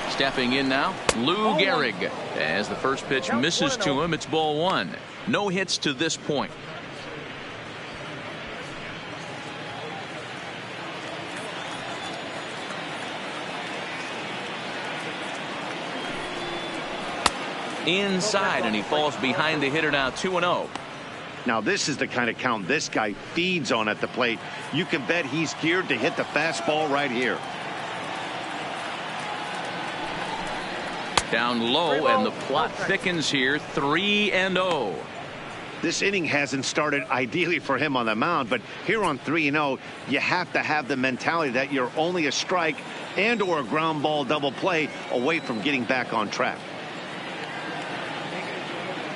Stepping in now, Lou Gehrig. As the first pitch misses to him, it's ball 1. No hits to this point. Inside, and he falls behind the hitter now, 2-0. Now this is the kind of count this guy feeds on at the plate. You can bet he's geared to hit the fastball right here. Down low, and the plot thickens here, 3-0. This inning hasn't started ideally for him on the mound, but here on 3-0, you have to have the mentality that you're only a strike and or a ground ball double play away from getting back on track.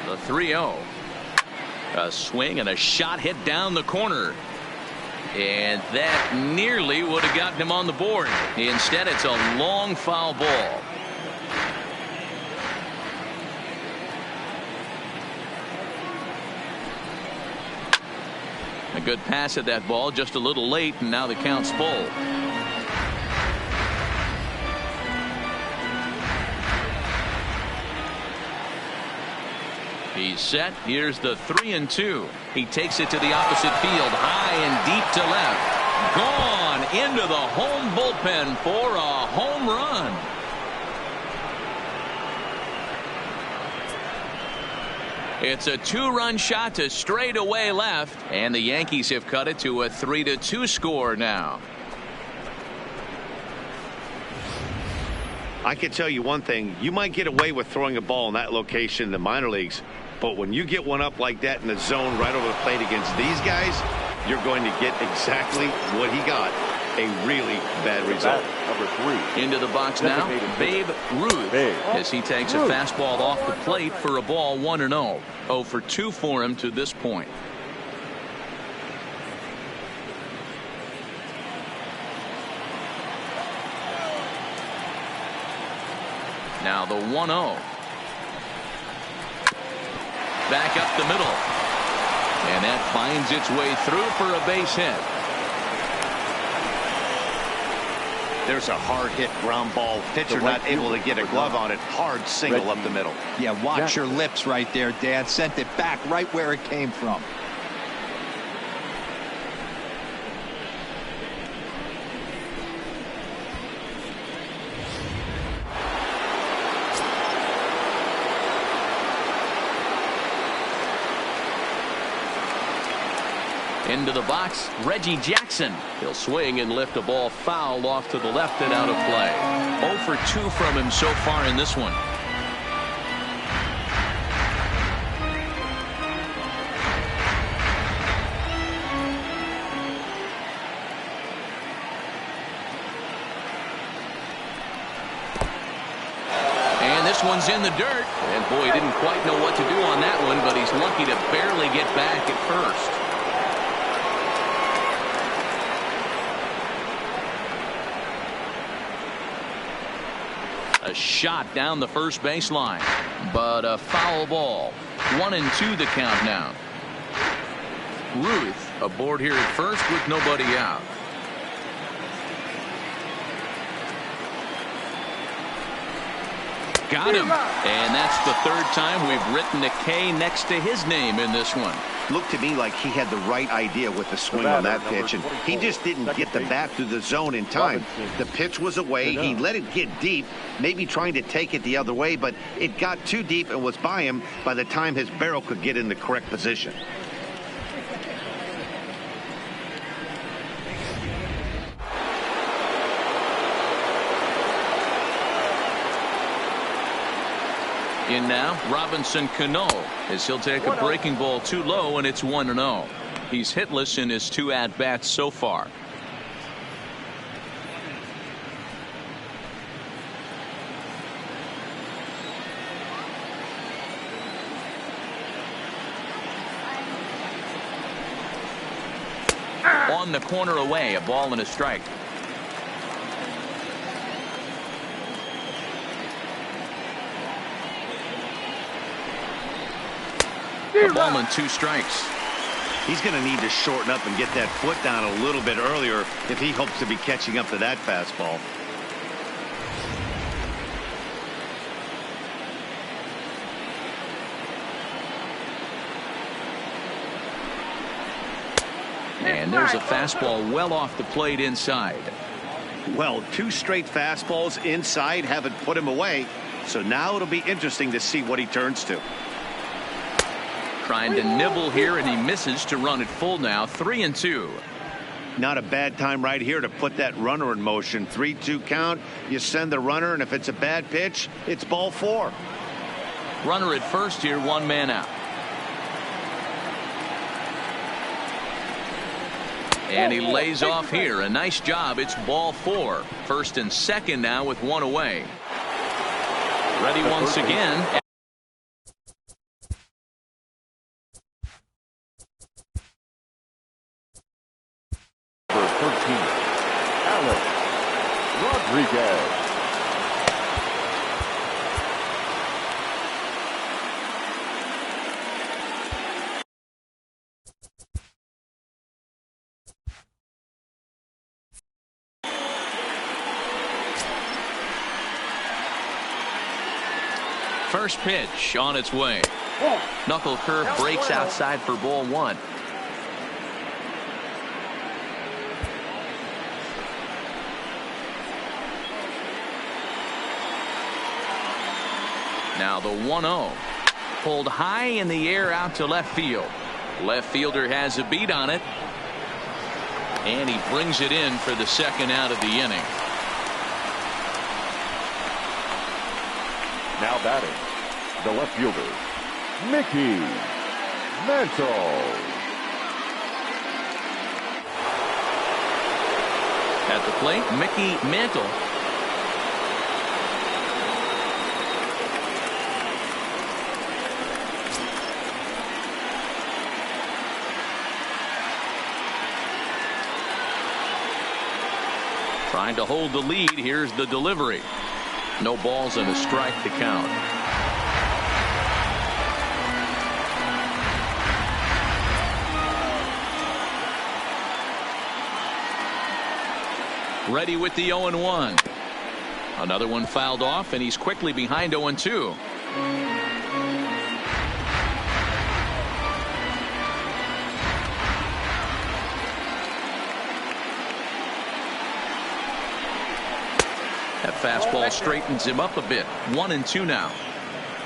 The 3-0. A swing and a shot hit down the corner. And that nearly would have gotten him on the board. Instead, it's a long foul ball. A good pass at that ball, just a little late, and now the count's full. He's set. Here's the 3-2. He takes it to the opposite field, high and deep to left. Gone into the home bullpen for a home run. It's a 2-run shot to straightaway left, and the Yankees have cut it to a 3-2 score now. I can tell you one thing. You might get away with throwing a ball in that location in the minor leagues, but when you get one up like that in the zone right over the plate against these guys, you're going to get exactly what he got. A really bad result. Number 3. Into the box now, Babe Ruth, as he takes a fastball off the plate for a ball, 1-0. 0 for 2 for him to this point. Now the 1-0. Back up the middle. And that finds its way through for a base hit. There's a hard hit ground ball. Pitcher not able to get a glove on it. Hard single up the middle. Yeah, watch your lips right there, Dan. Sent it back right where it came from. Into the box, Reggie Jackson. He'll swing and lift a ball foul off to the left and out of play. 0 for 2 from him so far in this one. And this one's in the dirt. And boy, he didn't quite know what to do on that one, but he's lucky to barely get back at first. A shot down the first baseline, but a foul ball. 1-2 the count now. Ruth aboard here at first with nobody out. Got him. And that's the third time we've written a K next to his name in this one. Looked to me like he had the right idea with the swing on that pitch, and he just didn't get the bat through the zone in time. The pitch was away. He let it get deep, maybe trying to take it the other way, but it got too deep and was by him by the time his barrel could get in the correct position. In now, Robinson Cano, as he'll take a breaking ball too low, and it's 1-0. He's hitless in his 2 at-bats so far. On the corner away, a ball and a strike. A ball and 2 strikes. He's going to need to shorten up and get that foot down a little bit earlier if he hopes to be catching up to that fastball. And there's a fastball well off the plate inside. Well, 2 straight fastballs inside haven't put him away. So now it'll be interesting to see what he turns to. Trying to nibble here, and he misses to run it full now. 3-2. Not a bad time right here to put that runner in motion. 3-2 count. You send the runner, and if it's a bad pitch, it's ball 4. Runner at first here, 1 man out. And he lays off here. A nice job. It's ball 4. First and second now with 1 away. Ready once again. Rodriguez. First pitch on its way. Knuckle curve breaks outside for ball 1. Now the 1-0. Pulled high in the air out to left field. Left fielder has a beat on it. And he brings it in for the second out of the inning. Now batting, the left fielder, Mickey Mantle. At the plate, Mickey Mantle. Trying to hold the lead. Here's the delivery. No balls and a strike to count. Ready with the 0-1. Another one fouled off, and he's quickly behind 0-2. That fastball straightens him up a bit. 1-2 now.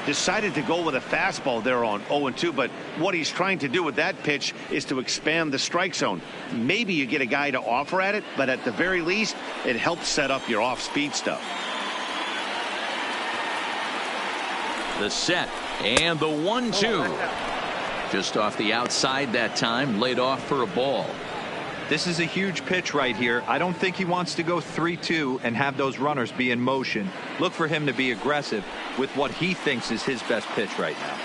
Decided to go with a fastball there on 0-2, but what he's trying to do with that pitch is to expand the strike zone. Maybe you get a guy to offer at it, but at the very least, it helps set up your off-speed stuff. The set and the 1-2. Just off the outside that time, laid off for a ball. This is a huge pitch right here. I don't think he wants to go 3-2 and have those runners be in motion. Look for him to be aggressive with what he thinks is his best pitch right now.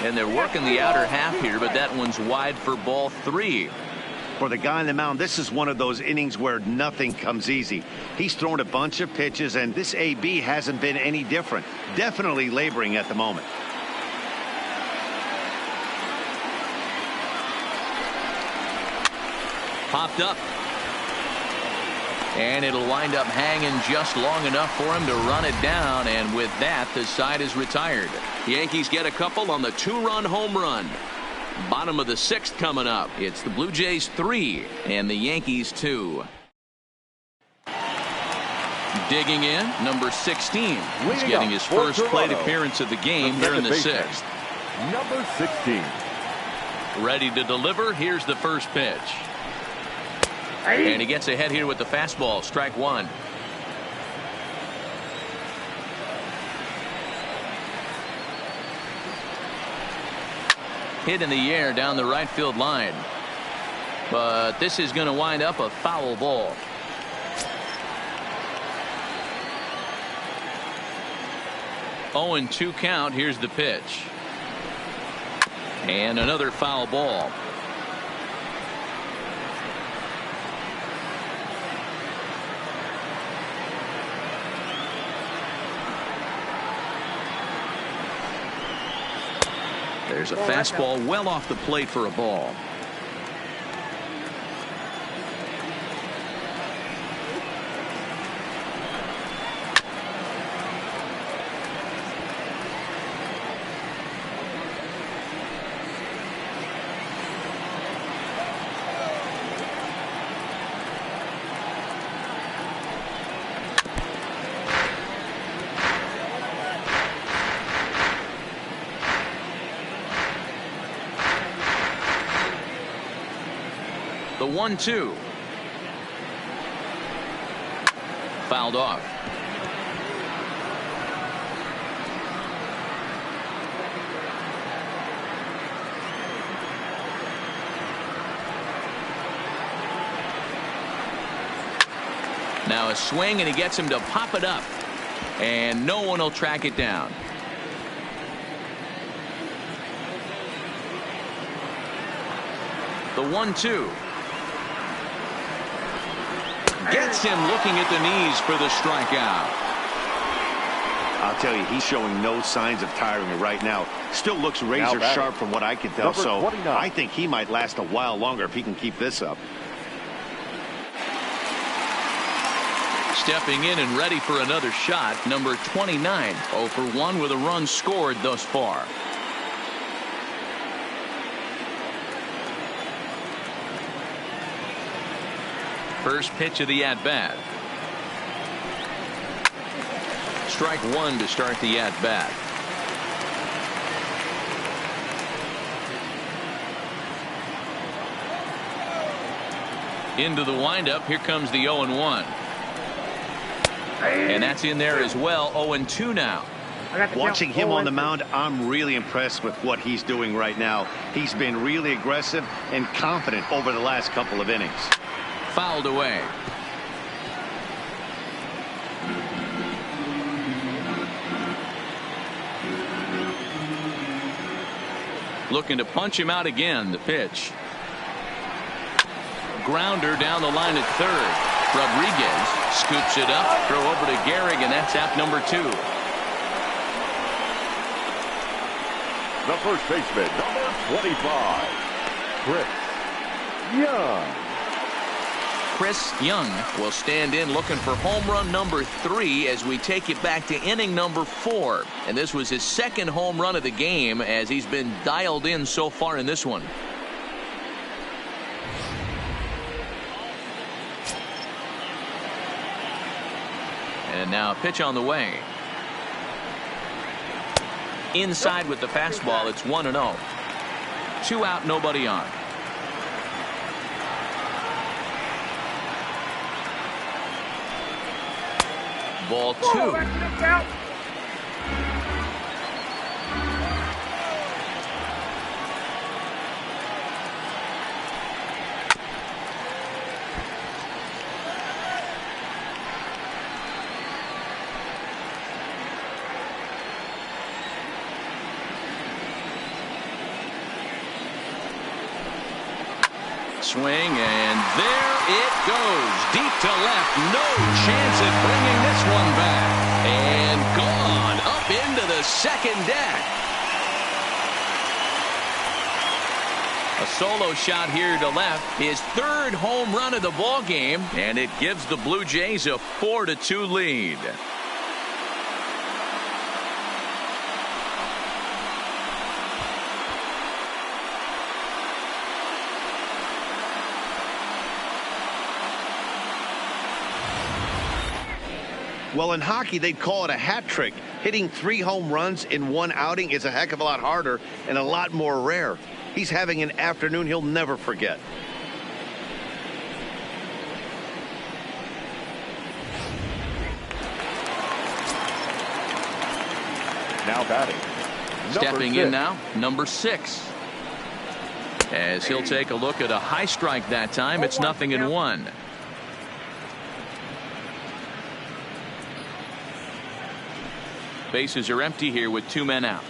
And they're working the outer half here, but that one's wide for ball 3. For the guy on the mound, this is one of those innings where nothing comes easy. He's thrown a bunch of pitches, and this AB hasn't been any different. Definitely laboring at the moment. Popped up. And it'll wind up hanging just long enough for him to run it down. And with that, the side is retired. The Yankees get a couple on the 2-run home run. Bottom of the 6th coming up. It's the Blue Jays 3 and the Yankees 2. Digging in, number 16. He's getting his first plate appearance of the game here in the 6th. Number 16. Ready to deliver. Here's the first pitch. And he gets ahead here with the fastball. Strike 1. Hit in the air down the right field line. But this is going to wind up a foul ball. Oh, and 2 count. Here's the pitch. And another foul ball. There's a fastball well off the plate for a ball. The 1-2. Fouled off. Now a swing, and he gets him to pop it up. And no one will track it down. The 1-2. Gets him looking at the knees for the strikeout. I'll tell you, he's showing no signs of tiring right now. Still looks razor sharp from what I can tell. So I think he might last a while longer if he can keep this up. Stepping in and ready for another shot, number 29. 0 for 1 with a run scored thus far. First pitch of the at-bat. Strike 1 to start the at-bat. Into the windup. Here comes the 0-1. And that's in there as well. 0-2 now. Watching him on the mound, I'm really impressed with what he's doing right now. He's been really aggressive and confident over the last couple of innings. Fouled away. Looking to punch him out again. The pitch. Grounder down the line at third. Rodriguez scoops it up. Throw over to Gehrig, and that's out number 2. The first baseman, number 25, Chris. Young. Chris Young will stand in looking for home run number 3 as we take it back to inning number 4. And this was his second home run of the game as he's been dialed in so far in this one. And now a pitch on the way. Inside with the fastball. It's 1-0. 2 out, nobody on. Ball 2. Swing, and there it goes. Deep to left. No chance at bringing this one back. And gone up into the second deck. A solo shot here to left. His 3rd home run of the ball game, and it gives the Blue Jays a 4-2 lead. Well, in hockey, they'd call it a hat trick. Hitting 3 home runs in 1 outing is a heck of a lot harder and a lot more rare. He's having an afternoon he'll never forget. Now batting. Stepping in now, number 6. As he'll take a look at a high strike that time. It's 0-1. Bases are empty here with 2 men out.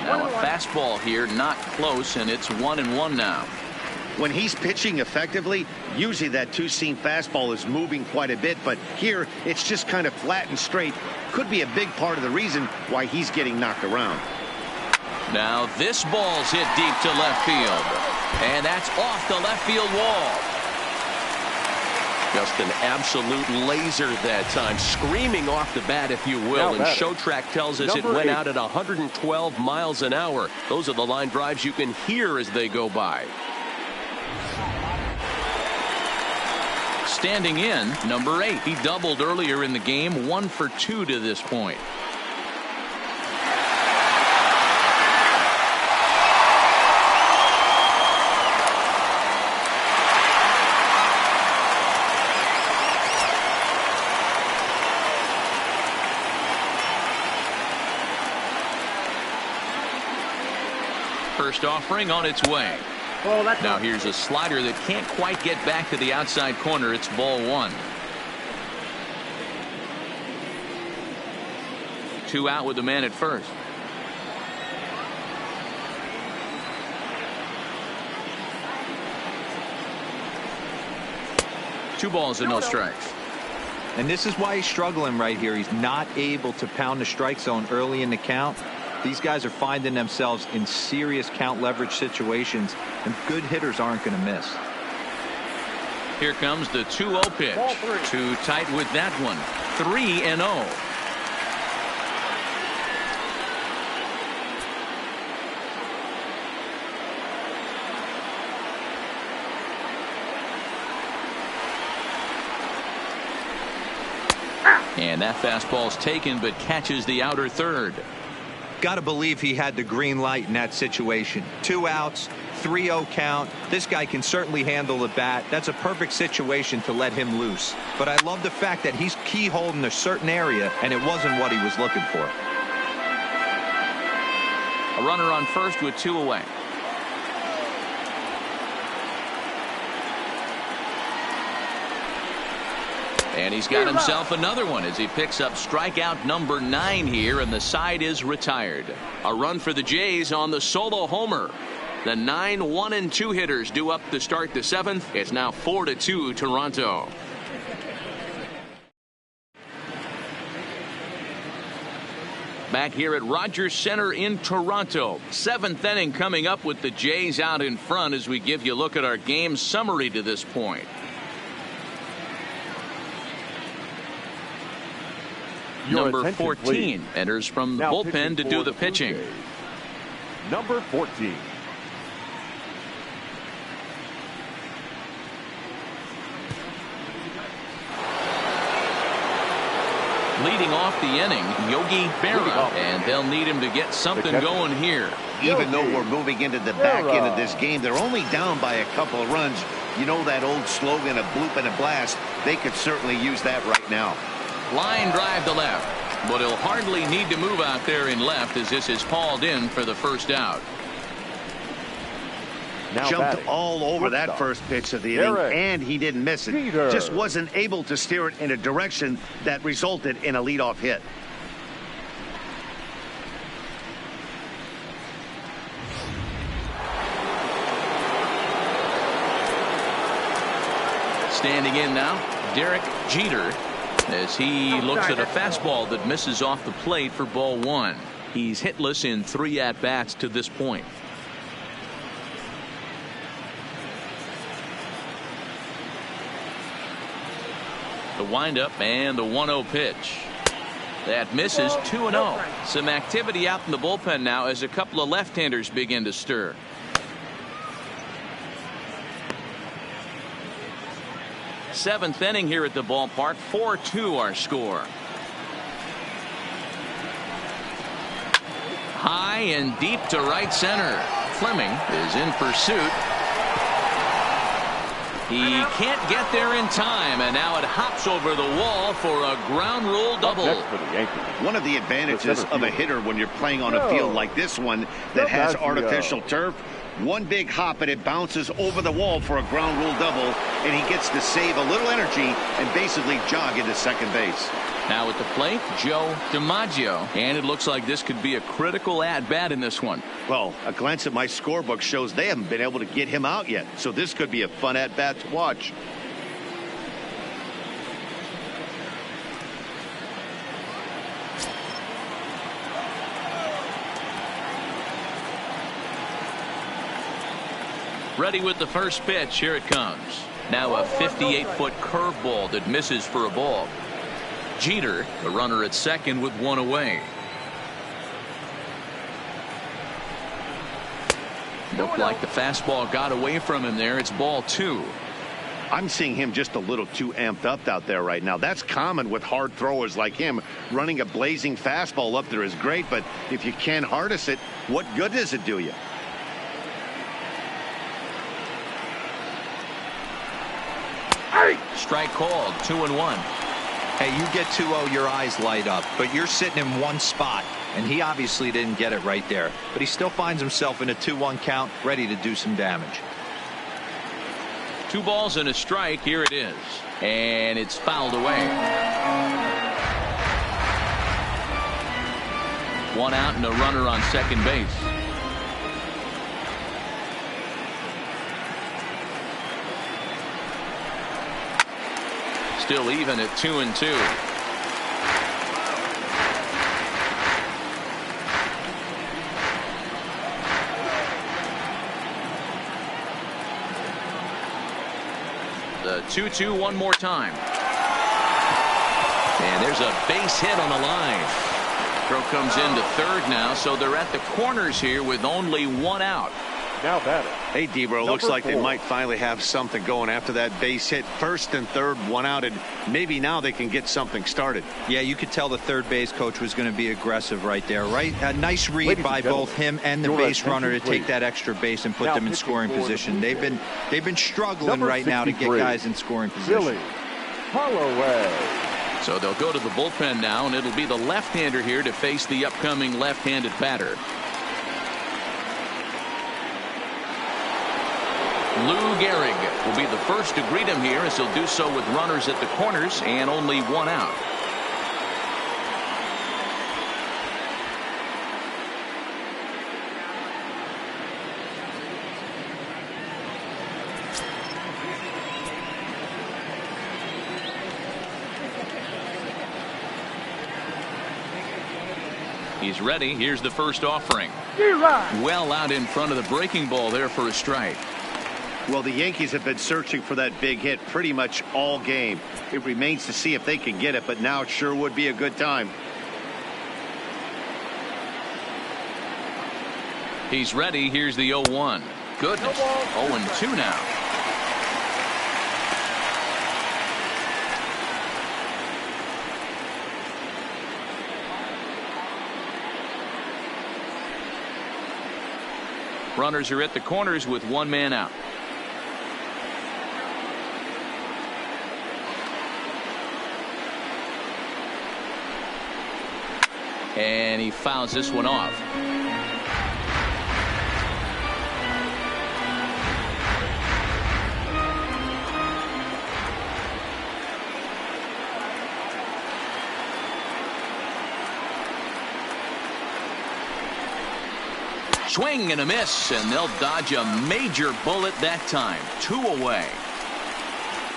Now a fastball here, not close, and it's 1-1 now. When he's pitching effectively, usually that 2-seam fastball is moving quite a bit, but here it's just kind of flat and straight. Could be a big part of the reason why he's getting knocked around. Now this ball's hit deep to left field, and that's off the left field wall. Just an absolute laser that time, screaming off the bat, if you will. And Show Track tells us it went out at 112 miles an hour. Those are the line drives you can hear as they go by. Standing in, number 8. He doubled earlier in the game, 1 for 2 to this point. First offering on its way. Now here's a slider that can't quite get back to the outside corner. It's ball 1. 2 out with the man at first. Two balls and no strikes. And this is why he's struggling right here. He's not able to pound the strike zone early in the count. These guys are finding themselves in serious count leverage situations, and good hitters aren't going to miss. Here comes the 2-0 pitch. Too tight with that one. 3-0. And that fastball's taken, but catches the outer third. Got to believe he had the green light in that situation. 2 outs, 3-0 count. This guy can certainly handle the bat. That's a perfect situation to let him loose. But I love the fact that he's keyholed in a certain area, and it wasn't what he was looking for. A runner on first with 2 away. And he's got himself another one as he picks up strikeout number 9 here, and the side is retired. A run for the Jays on the solo homer. The 9 1-2 hitters due up to start the 7th. It's now 4-2 Toronto. back here at Rogers Center in Toronto. 7th inning coming up with the Jays out in front as we give you a look at our game summary to this point. Number 14 enters from the bullpen to do the pitching. Number 14. Leading off the inning, Yogi Berra, and they'll need him to get something going here. Even though we're moving into the back end of this game, they're only down by a couple of runs. You know that old slogan, a bloop and a blast. They could certainly use that right now. Line drive to left, but he'll hardly need to move out there in left as this is hauled in for the first out. Now jumped batting. all over that first pitch of the inning, and he didn't miss it. Just wasn't able to steer it in a direction that resulted in a leadoff hit. Standing in now, Derek Jeter, as he looks at a fastball that misses off the plate for ball 1. He's hitless in 3 at-bats to this point. The windup and the 1-0 pitch. That misses 2-0. Some activity out in the bullpen now as a couple of left-handers begin to stir. Seventh inning here at the ballpark. 4-2 our score. High and deep to right center. Fleming is in pursuit. He can't get there in time, and now it hops over the wall for a ground rule double. One of the advantages of a hitter when you're playing on a field like this one that has artificial turf, one big hop and it bounces over the wall for a ground rule double, and he gets to save a little energy and basically jog into second base. Now at the plate, Joe DiMaggio, and it looks like this could be a critical at-bat in this one. Well, a glance at my scorebook shows they haven't been able to get him out yet, so this could be a fun at-bat to watch. Ready with the first pitch. Here it comes. Now a 58-foot curveball that misses for a ball. Jeter, the runner at second with one away. Looked like the fastball got away from him there. It's ball 2. I'm seeing him just a little too amped up out there right now. That's common with hard throwers like him. Running a blazing fastball up there is great, but if you can't harness it, what good does it do you? Strike called. 2-1. Hey, you get 2-0, your eyes light up, but you're sitting in one spot, and he obviously didn't get it right there. But he still finds himself in a 2-1 count, ready to do some damage. 2 balls and a strike. Here it is, and it's fouled away. 1 out and a runner on second base. Still even at 2-2. The 2-2 one more time. And there's a base hit on the line. Throw comes into third now, so they're at the corners here with only 1 out. Now batting. Hey, Debro, looks like they might finally have something going after that base hit. First and third, 1 out, and maybe now they can get something started. Yeah, you could tell the third base coach was going to be aggressive right there. Right, a nice read by both him and the base runner to take that extra base and put them in scoring position. They've been struggling right now to get guys in scoring position. Billy Holloway. So they'll go to the bullpen now, and it'll be the left-hander here to face the upcoming left-handed batter. Lou Gehrig will be the first to greet him here, as he'll do so with runners at the corners and only 1 out. He's ready. Here's the first offering. Well out in front of the breaking ball there for a strike. Well, the Yankees have been searching for that big hit pretty much all game. It remains to see if they can get it, but now it sure would be a good time. He's ready. Here's the 0-1. Goodness. 0-2 now. Runners are at the corners with one man out. And he fouls this one off. Swing and a miss, and they'll dodge a major bullet that time. 2 away.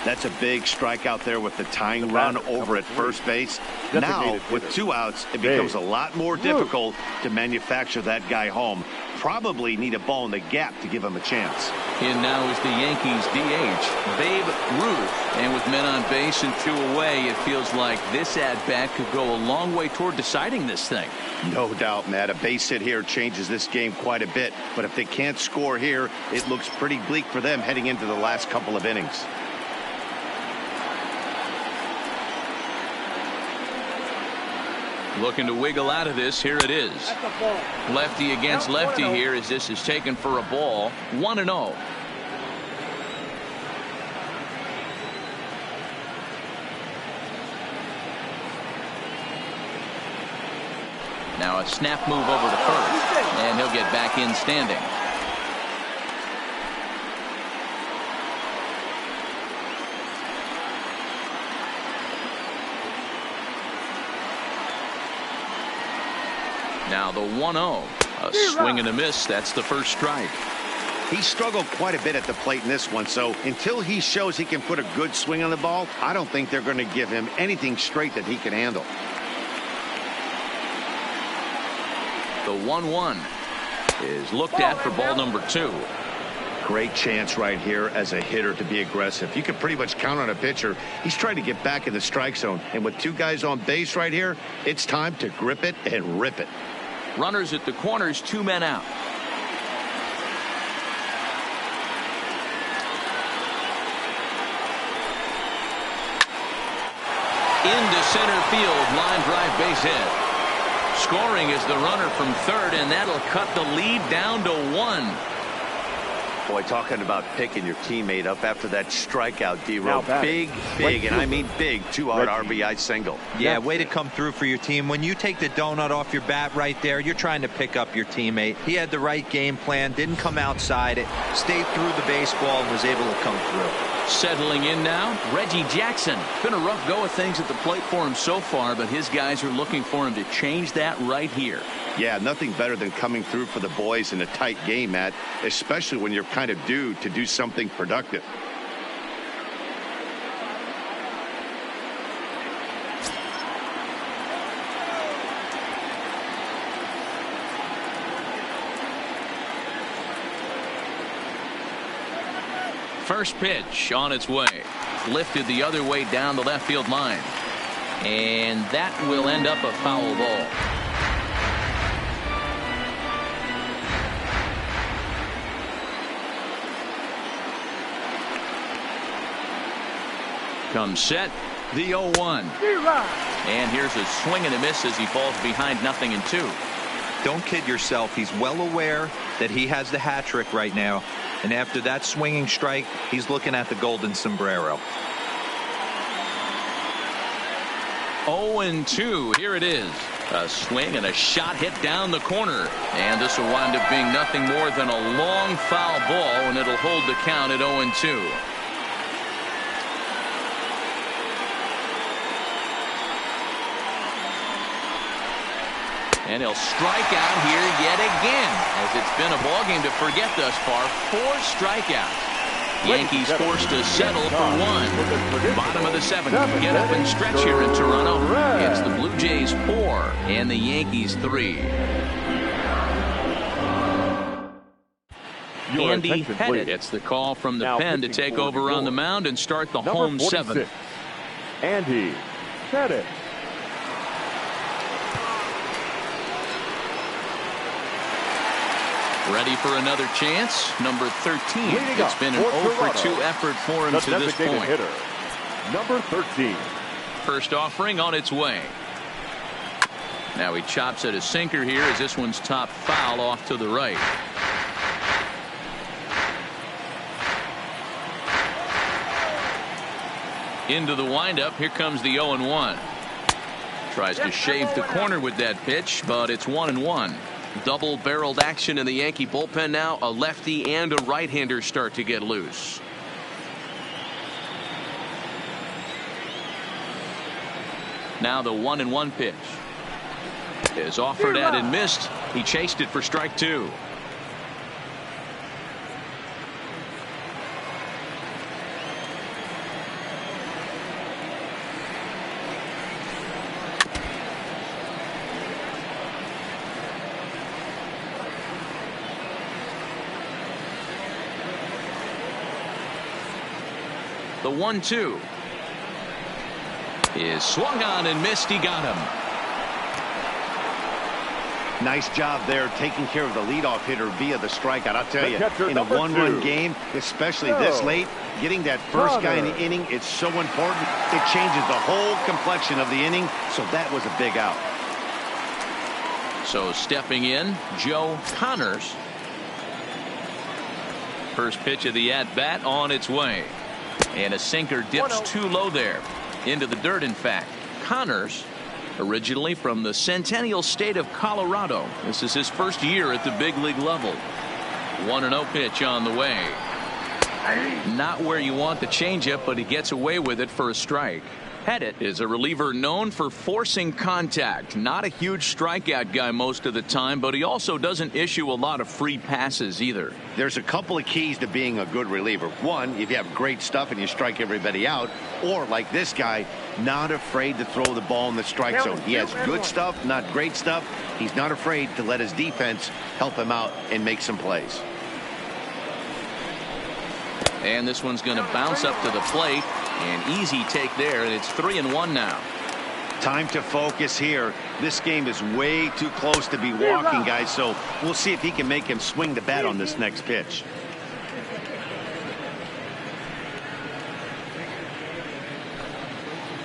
That's a big strikeout there with the tying run over at first base. Now, with 2 outs, it becomes a lot more difficult to manufacture that guy home. Probably need a ball in the gap to give him a chance. In now is the Yankees DH, Babe Ruth. And with men on base and 2 away, it feels like this at-bat could go a long way toward deciding this thing. No doubt, Matt. A base hit here changes this game quite a bit. But if they can't score here, it looks pretty bleak for them heading into the last couple of innings. Looking to wiggle out of this. Here it is. Lefty against lefty here as this is taken for a ball. 1-0. Now a snap move over to first, and he'll get back in standing. Now the 1-0. A swing and a miss. That's the first strike. He struggled quite a bit at the plate in this one, so until he shows he can put a good swing on the ball, I don't think they're going to give him anything straight that he can handle. The 1-1 is looked at for ball number 2. Great chance right here as a hitter to be aggressive. You can pretty much count on a pitcher. He's trying to get back in the strike zone, and with 2 guys on base right here, it's time to grip it and rip it. Runners at the corners, 2 men out. Into center field, line drive, base hit. Scoring is the runner from third, and that'll cut the lead down to 1. Boy, talking about picking your teammate up after that strikeout, D-Row. Big, and I mean big, 2-out RBI single. Yeah, way to come through for your team. When you take the donut off your bat right there, you're trying to pick up your teammate. He had the right game plan, didn't come outside it, stayed through the baseball, and was able to come through. Settling in now, Reggie Jackson. Been a rough go of things at the plate for him so far, but his guys are looking for him to change that right here. Yeah, nothing better than coming through for the boys in a tight game, Matt, especially when you're kind of due to do something productive. First pitch on its way. Lifted the other way down the left field line. And that will end up a foul ball. Comes set, the 0-1. And here's a swing and a miss as he falls behind 0-2. Don't kid yourself. He's well aware that he has the hat trick right now. And after that swinging strike, he's looking at the golden sombrero. 0-2. Here it is. A swing and a shot hit down the corner. And this will wind up being nothing more than a long foul ball, and it'll hold the count at 0-2. And he'll strike out here yet again, as it's been a ballgame to forget thus far. 4 strikeouts. Yankees forced to settle for one. Bottom of the seventh. Get up and stretch here in Toronto. It's the Blue Jays 4 and the Yankees 3. Andy Pettit gets the call from the pen to take over on the mound and start the home seventh. Andy Pettit. Ready for another chance. Number 13. It's been an 0 for 2 effort for him to this point. Hitter, number 13. First offering on its way. Now he chops at a sinker here as this one's top foul off to the right. Into the windup. Here comes the 0-1. Tries to shave the corner with that pitch, but it's 1-1. Double-barreled action in the Yankee bullpen now. A lefty and a right-hander start to get loose. Now the 1-1 pitch is offered at and missed. He chased it for strike 2. The 1-2 is swung on and missed. He got him. Nice job there taking care of the leadoff hitter via the strikeout. I'll tell you, in a 1-run game, especially this late, getting that first guy in the inning, it's so important. It changes the whole complexion of the inning, so that was a big out. So stepping in, Joe Connors. First pitch of the at-bat on its way. And a sinker dips too low there. Into the dirt, in fact. Connors, originally from the Centennial State of Colorado. This is his first year at the big league level. 1-0 pitch on the way. Not where you want the changeup, but he gets away with it for a strike. Pettit is a reliever known for forcing contact. Not a huge strikeout guy most of the time, but he also doesn't issue a lot of free passes either. There's a couple of keys to being a good reliever. One, if you have great stuff and you strike everybody out, or like this guy, not afraid to throw the ball in the strike zone. He has good stuff, not great stuff. He's not afraid to let his defense help him out and make some plays. And this one's going to bounce up to the plate. An easy take there, and it's 3-1 now. Time to focus here. This game is way too close to be walking, guys, so we'll see if he can make him swing the bat on this next pitch.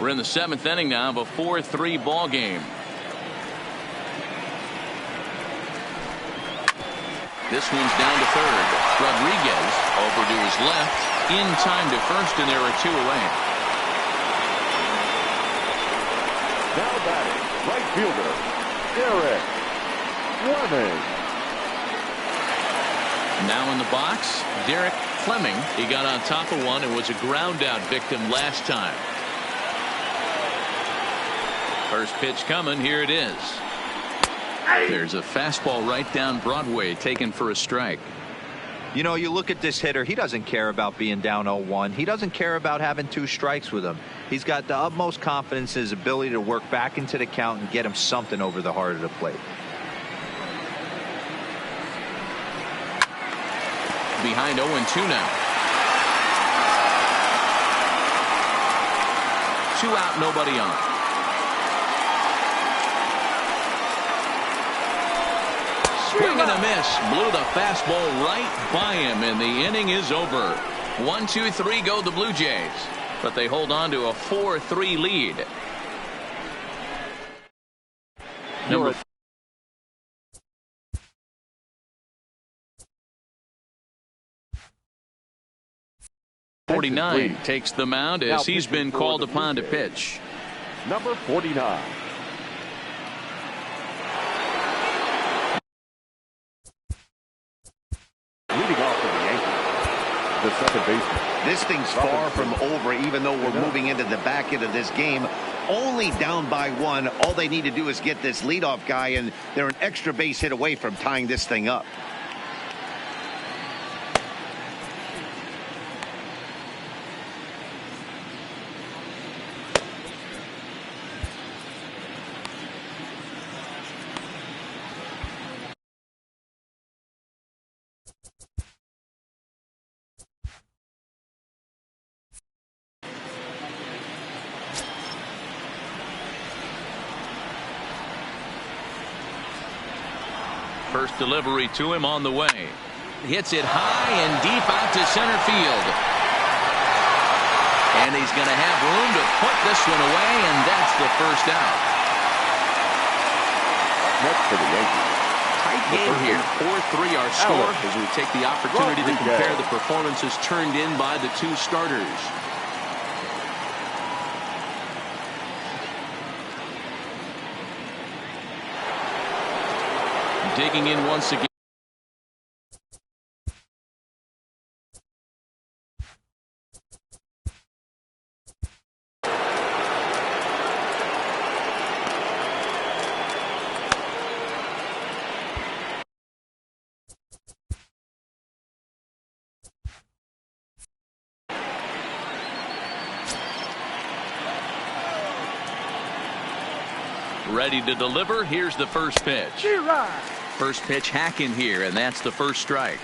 We're in the 7th inning now of a 4-3 ball game. This one's down to third. Rodriguez over to his left. In time to first, and there are 2 away. Now batting, right fielder, Derek Fleming. Now in the box, Derek Fleming. He got on top of one and was a ground out victim last time. First pitch coming. Here it is. There's a fastball right down Broadway taken for a strike. You know, you look at this hitter, he doesn't care about being down 0-1. He doesn't care about having 2 strikes with him. He's got the utmost confidence in his ability to work back into the count and get him something over the heart of the plate. Behind 0-2 now. 2 out, nobody on. Swing and a miss. Blew the fastball right by him, and the inning is over. 1-2-3 go the Blue Jays, but they hold on to a 4-3 lead. Number 49 takes the mound as he's been called upon to pitch. Number 49. The second baseman. This thing's far from over, even though we're moving into the back end of this game. Only down by 1. All they need to do is get this leadoff guy, and they're an extra base hit away from tying this thing up. First delivery to him on the way. Hits it high and deep out to center field. And he's going to have room to put this one away, and that's the first out. Next for the Yankees. Tight game here. 4-3 our score as we take the opportunity to compare the performances turned in by the two starters. Digging in once again. Ready to deliver. Here's the first pitch. First pitch hacking here, and that's the first strike.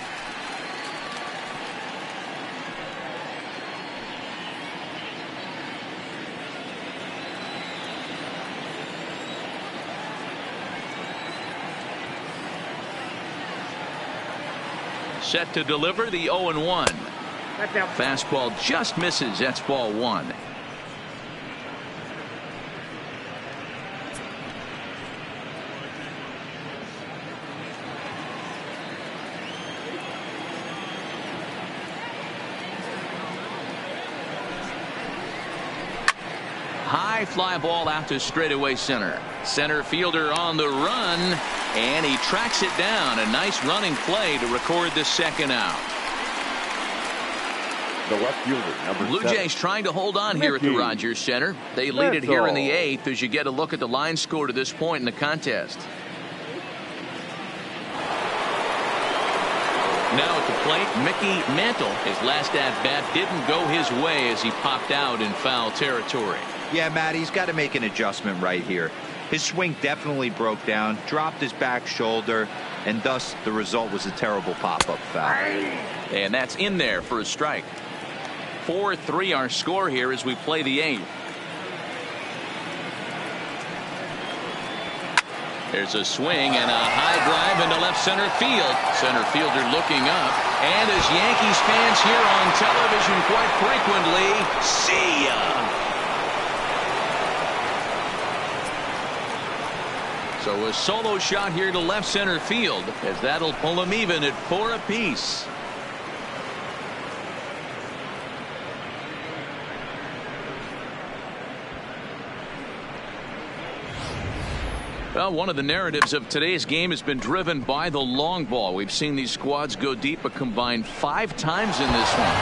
Set to deliver the 0-1. Fastball just misses. That's ball one. High fly ball out to straightaway center. Center fielder on the run, and he tracks it down. A nice running play to record the second out. The left fielder, number Blue 7. Jays trying to hold on here at the Rogers Center. They lead it here in the 8th as you get a look at the line score to this point in the contest. Now at the plate, Mickey Mantle. His last at-bat didn't go his way as he popped out in foul territory. Yeah, Matt, he's got to make an adjustment right here. His swing definitely broke down, dropped his back shoulder, and thus the result was a terrible pop-up foul. And that's in there for a strike. 4-3 our score here as we play the 8th. There's a swing and a high drive into left center field. Center fielder looking up. And as Yankees fans here on television quite frequently, see ya! So a solo shot here to left center field, as that'll pull them even at 4 apiece. Well, one of the narratives of today's game has been driven by the long ball. We've seen these squads go deep a combined 5 times in this one.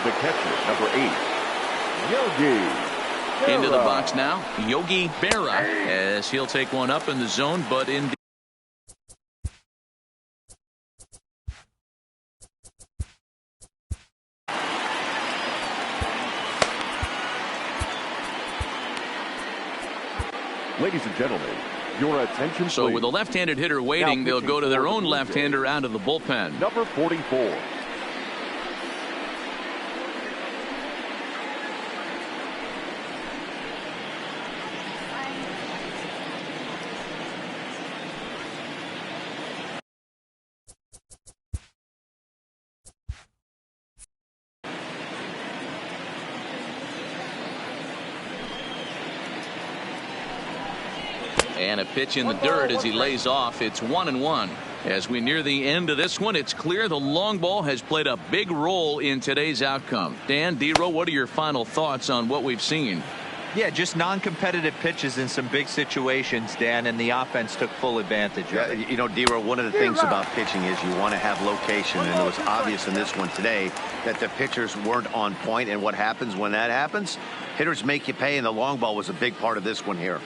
The catcher, number 8, Yogi Berra. Into the box now, Yogi Berra, as he'll take one up in the zone, but in Ladies and gentlemen, your attention, so please. with a left-handed hitter waiting, they'll go to their own left-hander out of the bullpen. Number 44. And a pitch in the dirt as he lays off. It's 1-1. As we near the end of this one, it's clear the long ball has played a big role in today's outcome. Dan, D-Row, what are your final thoughts on what we've seen? Yeah, just non-competitive pitches in some big situations, Dan, and the offense took full advantage of it. You know, D-Row, one of the things about pitching is you want to have location, and it was obvious in this one today that the pitchers weren't on point, and what happens when that happens? Hitters make you pay, and the long ball was a big part of this one here.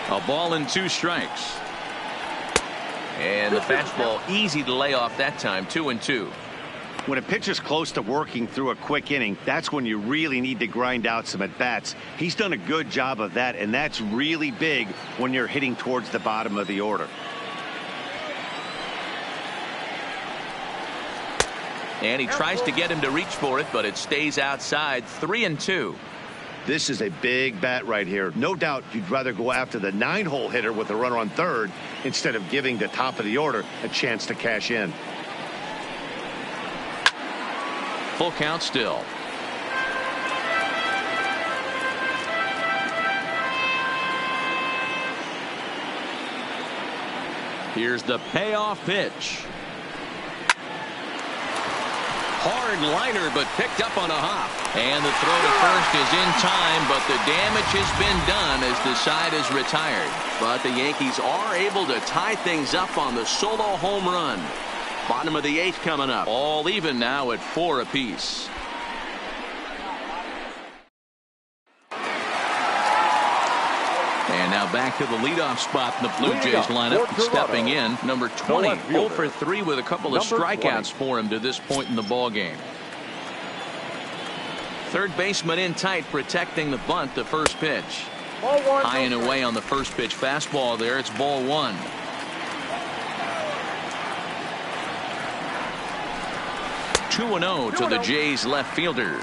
A ball and 2 strikes. And the fastball easy to lay off that time. 2-2. When a pitcher's close to working through a quick inning, that's when you really need to grind out some at-bats. He's done a good job of that, and that's really big when you're hitting towards the bottom of the order. And he tries to get him to reach for it, but it stays outside. 3-2. This is a big bat right here. No doubt you'd rather go after the 9-hole hitter with a runner on third instead of giving the top of the order a chance to cash in. Full count still. Here's the payoff pitch. Hard liner, but picked up on a hop. And the throw to first is in time, but the damage has been done as the side is retired. But the Yankees are able to tie things up on the solo home run. Bottom of the 8th coming up. All even now at 4 apiece. And now back to the leadoff spot in the Blue Jays lineup. Stepping in, number 20. 0 for 3 with a couple of strikeouts for him to this point in the ball game. Third baseman in tight, protecting the bunt. The first pitch. High and away on the first pitch. Fastball there. It's ball 1. Two 2-0 to the Jays left fielder.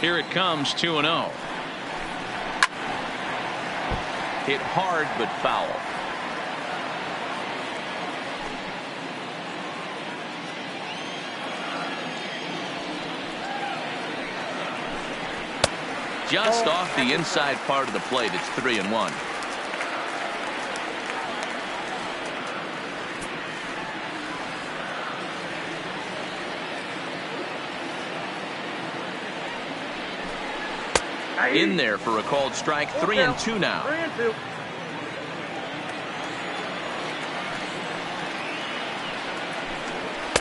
Here it comes, 2-0. Hit hard but foul. Just off the inside part of the plate. It's 3-1. In there for a called strike. 3-2 now. 3-2.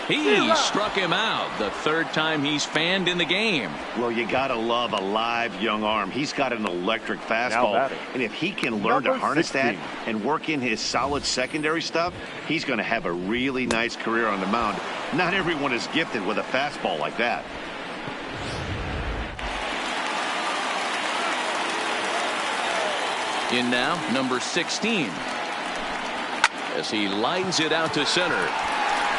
He struck him out. The third time he's fanned in the game. Well, you gotta love a live young arm. He's got an electric fastball, and if he can learn to harness 16. That and work in his solid secondary stuff, he's going to have a really nice career on the mound. Not everyone is gifted with a fastball like that. In now, number 16. As he lines it out to center.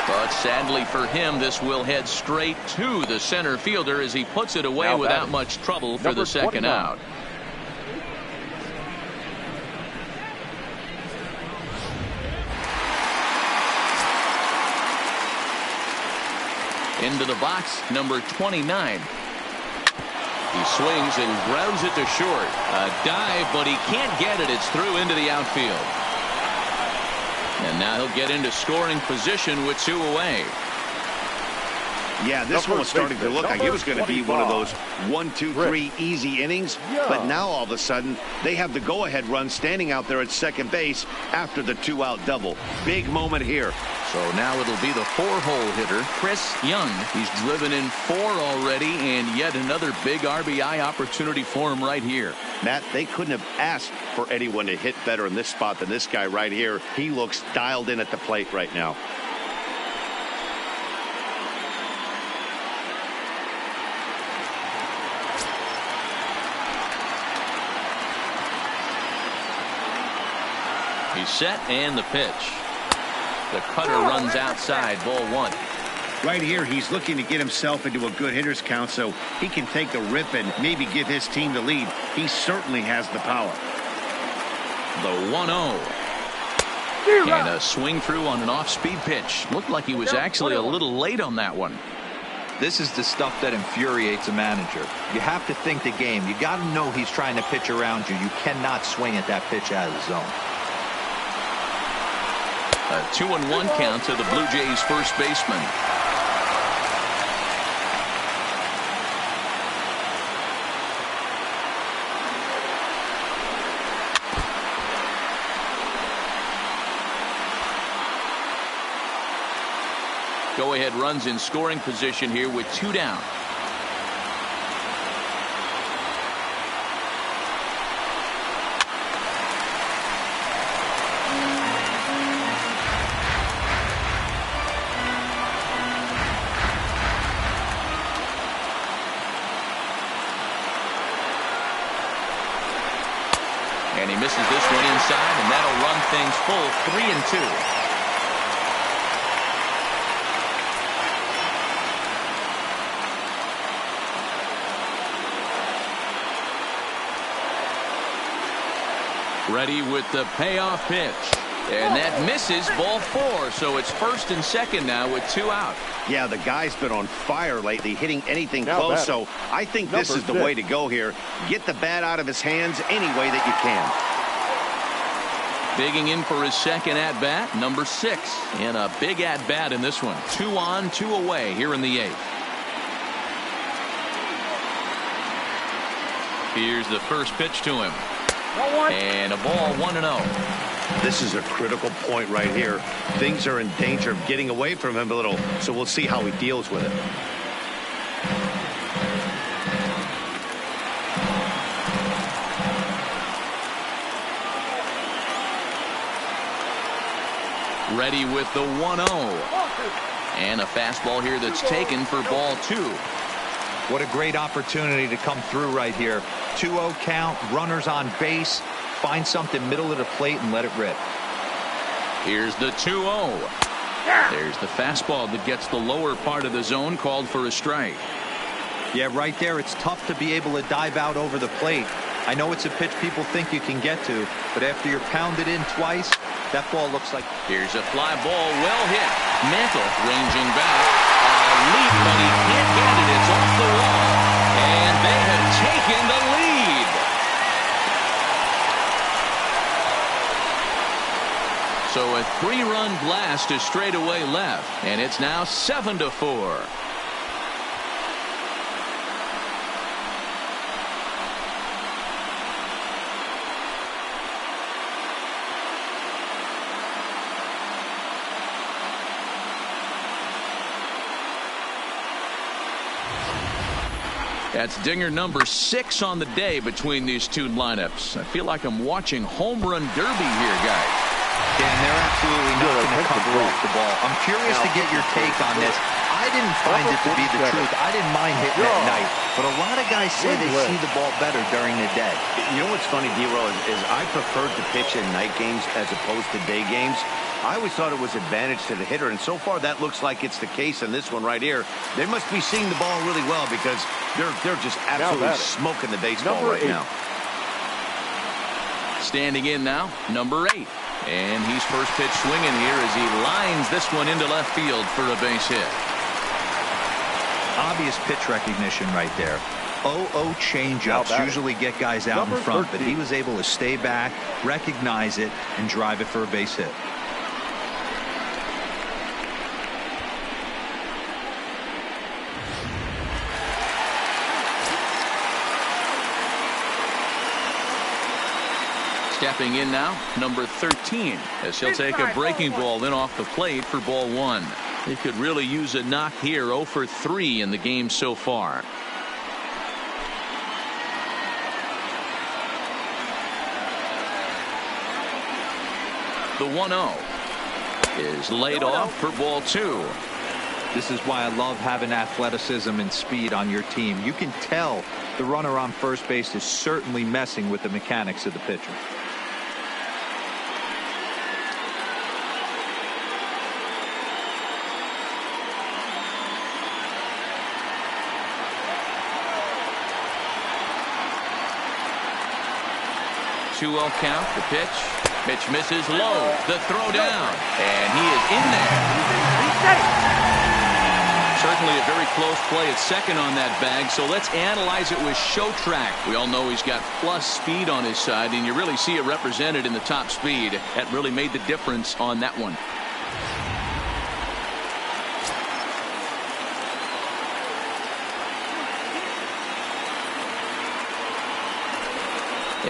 But sadly for him, this will head straight to the center fielder as he puts it away without much trouble for the second out. Into the box, number 29. He swings and grounds it to short. A dive, but he can't get it. It's through into the outfield. And now he'll get into scoring position with 2 away. Yeah, this one was starting to look like it was going to be one of those 1, 2, 3 easy innings. But now all of a sudden they have the go-ahead run standing out there at second base after the 2-out double. Big moment here. So now it'll be the 4-hole hitter, Chris Young. He's driven in 4 already, and yet another big RBI opportunity for him right here. Matt, they couldn't have asked for anyone to hit better in this spot than this guy right here. He looks dialed in at the plate right now. He's set, and the pitch. The cutter runs outside, ball 1. Right here, he's looking to get himself into a good hitter's count so he can take the rip and maybe give his team the lead. He certainly has the power. The 1-0. And a swing through on an off-speed pitch. Looked like he was actually a little late on that one. This is the stuff that infuriates a manager. You have to think the game. You got to know he's trying to pitch around you. You cannot swing at that pitch out of the zone. A 2-1 count to the Blue Jays first baseman. Go-ahead runs in scoring position here with 2 down. And he misses this one inside, and that'll run things full 3-2. Ready with the payoff pitch. And that misses, ball 4. So it's first and second now with 2 out. Yeah, the guy's been on fire lately, hitting anything close. So I think this is the way to go here. Get the bat out of his hands any way that you can. Bigging in for his second at-bat, number 6. And a big at-bat in this one. 2 on, 2 away here in the 8th. Here's the first pitch to him. And a ball 1-0. This is a critical point right here. Things are in danger of getting away from him a little, so we'll see how he deals with it. Ready with the 1-0. And a fastball here that's taken for ball 2. What a great opportunity to come through right here. 2-0 count, runners on base. Find something middle of the plate and let it rip. Here's the 2-0. There's the fastball that gets the lower part of the zone, called for a strike. Yeah, right there, it's tough to be able to dive out over the plate. I know it's a pitch people think you can get to, but after you're pounded in twice, that ball looks like... Here's a fly ball, well hit. Mantle ranging back. Leap, but he can't get it. It's off the wall. And they have taken the lead. So a 3-run blast to straightaway left. And it's now 7-4. That's dinger number 6 on the day between these two lineups. I feel like I'm watching home run derby here, guys. Dan, they're absolutely not going to cover off the ball. I'm curious to get your take on this. I didn't find it to be the truth. I didn't mind hitting at night, but a lot of guys say they see the ball better during the day. You know what's funny, D-Roll, is I preferred to pitch in night games as opposed to day games. I always thought it was advantage to the hitter, and so far that looks like it's the case in this one right here. They must be seeing the ball really well because they're just absolutely smoking the baseball right now. Standing in now, number 8. And he's first pitch swinging here as he lines this one into left field for a base hit. Obvious pitch recognition right there. 0-0 changeups usually get guys out in front, but he was able to stay back, recognize it, and drive it for a base hit. Stepping in now, number 13, as he'll take a breaking ball in off the plate for ball 1. He could really use a knock here. 0 for 3 in the game so far. The 1-0 is laid off for ball 2. This is why I love having athleticism and speed on your team. You can tell the runner on first base is certainly messing with the mechanics of the pitcher. Two-0 count, the pitch. Pitch misses low. The throw down. And he is in there. Certainly a very close play at second on that bag. So let's analyze it with show track. We all know he's got plus speed on his side, and you really see it represented in the top speed. That really made the difference on that one.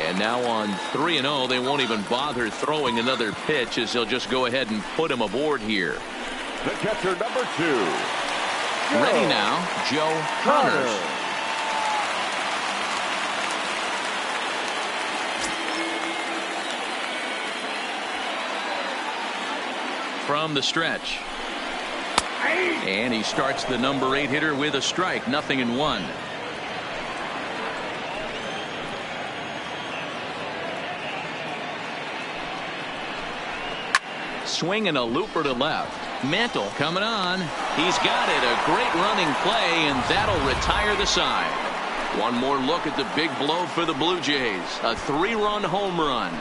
And now on 3-0, they won't even bother throwing another pitch as they'll just go ahead and put him aboard here. The catcher, number 2. Ready now, Joe Connors. From the stretch. And he starts the number 8 hitter with a strike, 0-1. swing and a looper to left. Mantle coming on. He's got it. A great running play, and that'll retire the side. One more look at the big blow for the Blue Jays. A 3-run home run.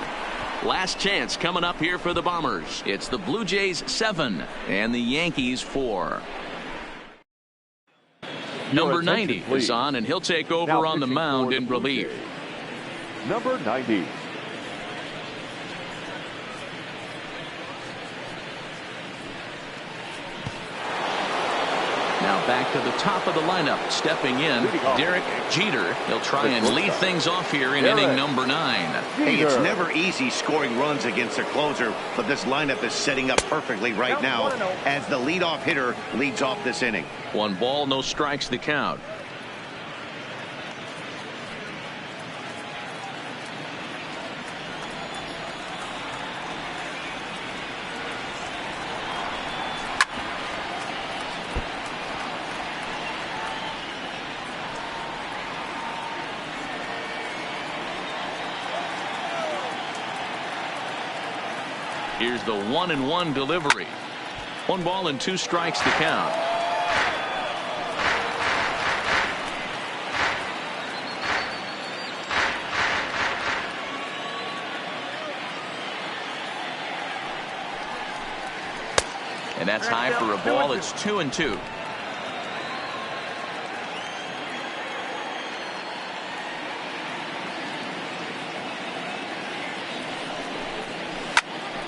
Last chance coming up here for the Bombers. It's the Blue Jays 7 and the Yankees 4. Number 90 is on, and he'll take over on the mound in relief. Number 90. Now back to the top of the lineup. Stepping in, Derek Jeter. He'll try and lead things off here in inning number 9. Hey, it's never easy scoring runs against a closer, but this lineup is setting up perfectly right now as the leadoff hitter leads off this inning. 1 ball, no strikes the count. Here's the 1-1 delivery. 1 ball and 2 strikes to count. And that's high for a ball. It's 2-2.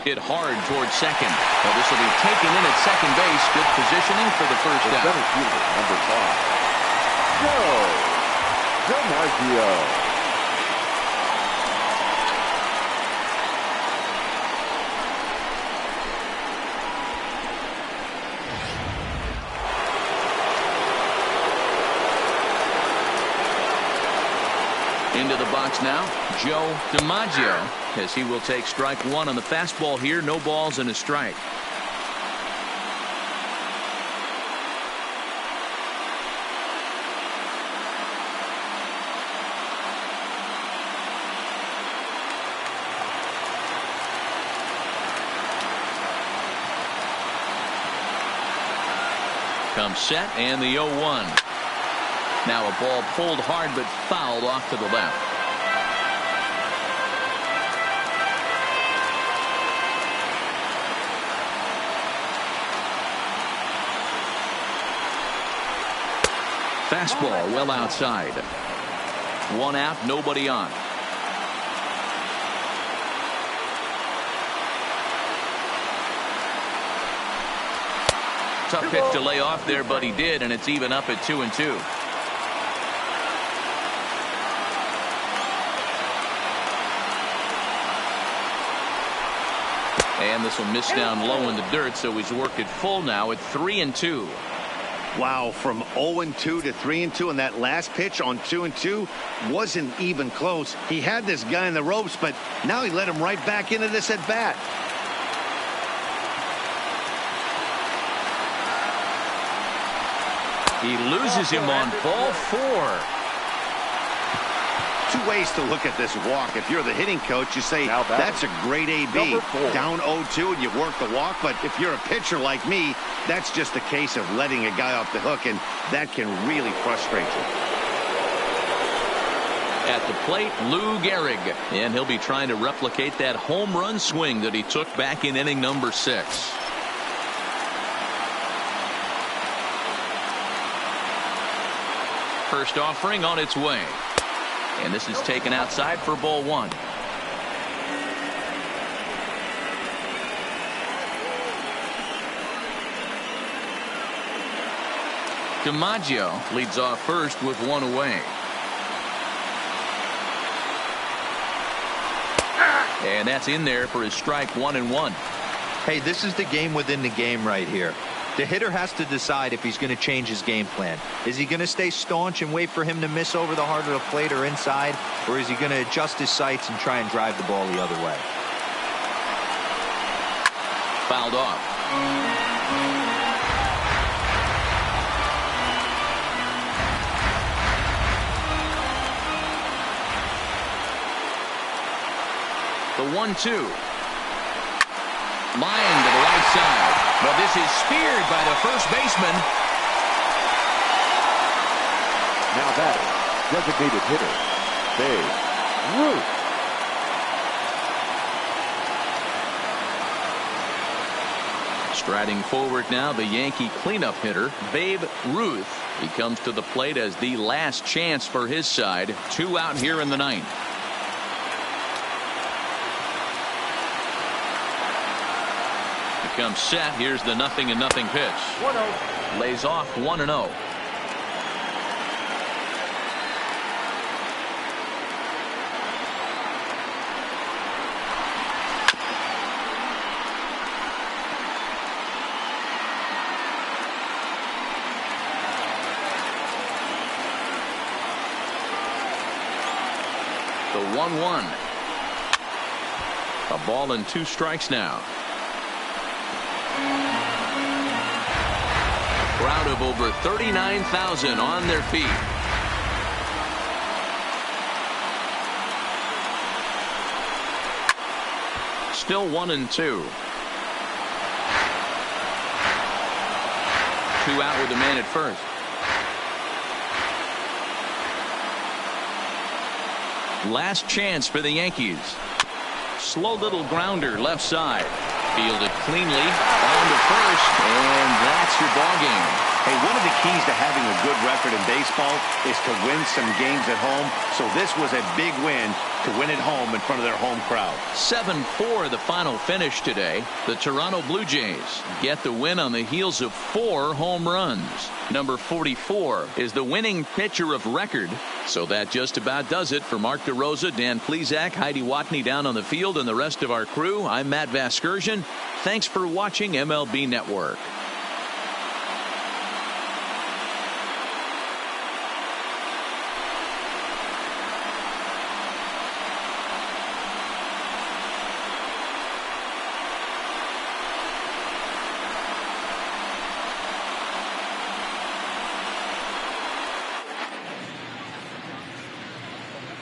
Hit hard towards second. Well, this will be taken in at second base. Good positioning for the first out. Number 5. Joe DiMaggio. Into the box now, Joe DiMaggio, as he will take strike 1 on the fastball here. No balls and a strike. Comes set and the 0-1. Now a ball pulled hard but fouled off to the left. Fastball well outside. 1 out, nobody on. Tough pitch to lay off there, but he did, and it's even up at 2-2. And this will miss down low in the dirt, so he's worked it full now at 3-2. Wow, from 0-2 to 3-2, and that last pitch on 2-2 wasn't even close. He had this guy in the ropes, but now he let him right back into this at bat. He loses him on ball 4. 2 ways to look at this walk. If you're the hitting coach, you say that's a great AB. Down 0-2 and you work the walk. But if you're a pitcher like me, that's just a case of letting a guy off the hook, and that can really frustrate you. At the plate, Lou Gehrig, and he'll be trying to replicate that home run swing that he took back in inning number 6. First offering on its way. And this is taken outside for ball 1. DiMaggio leads off first with 1 away. And that's in there for his strike 1-1. Hey, this is the game within the game right here. The hitter has to decide if he's going to change his game plan. Is he going to stay staunch and wait for him to miss over the heart of the plate or inside? Or is he going to adjust his sights and try and drive the ball the other way? Fouled off. The 1-2. Line to the But this is speared by the first baseman. Now batting, designated hitter, Babe Ruth. Striding forward now, the Yankee cleanup hitter, Babe Ruth. He comes to the plate as the last chance for his side. 2 out here in the ninth. He comes set. Here's the 0-0 pitch. 1-0. Lays off 1-0. The 1-1. A ball and 2 strikes now. Crowd of over 39,000 on their feet. Still 1-2. 2 out with the man at first. Last chance for the Yankees. Slow little grounder left side. Fielded cleanly on to first, and that's your ball game. Hey, one of the keys to having a good record in baseball is to win some games at home. So this was a big win to win at home in front of their home crowd. 7-4 the final finish today. The Toronto Blue Jays get the win on the heels of 4 home runs. Number 44 is the winning pitcher of record. So that just about does it for Mark DeRosa, Dan Plesac, Heidi Watney down on the field, and the rest of our crew. I'm Matt Vasgersian. Thanks for watching MLB Network.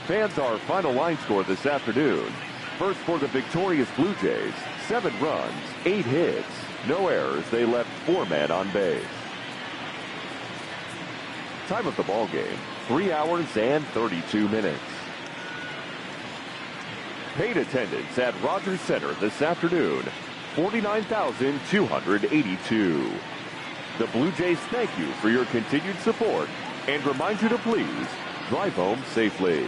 Fans, our final line score this afternoon. First for the victorious Blue Jays, 7 runs, 8 hits, no errors. They left 4 men on base. Time of the ball game, 3 hours and 32 minutes. Paid attendance at Rogers Center this afternoon, 49,282. The Blue Jays thank you for your continued support and remind you to please drive home safely.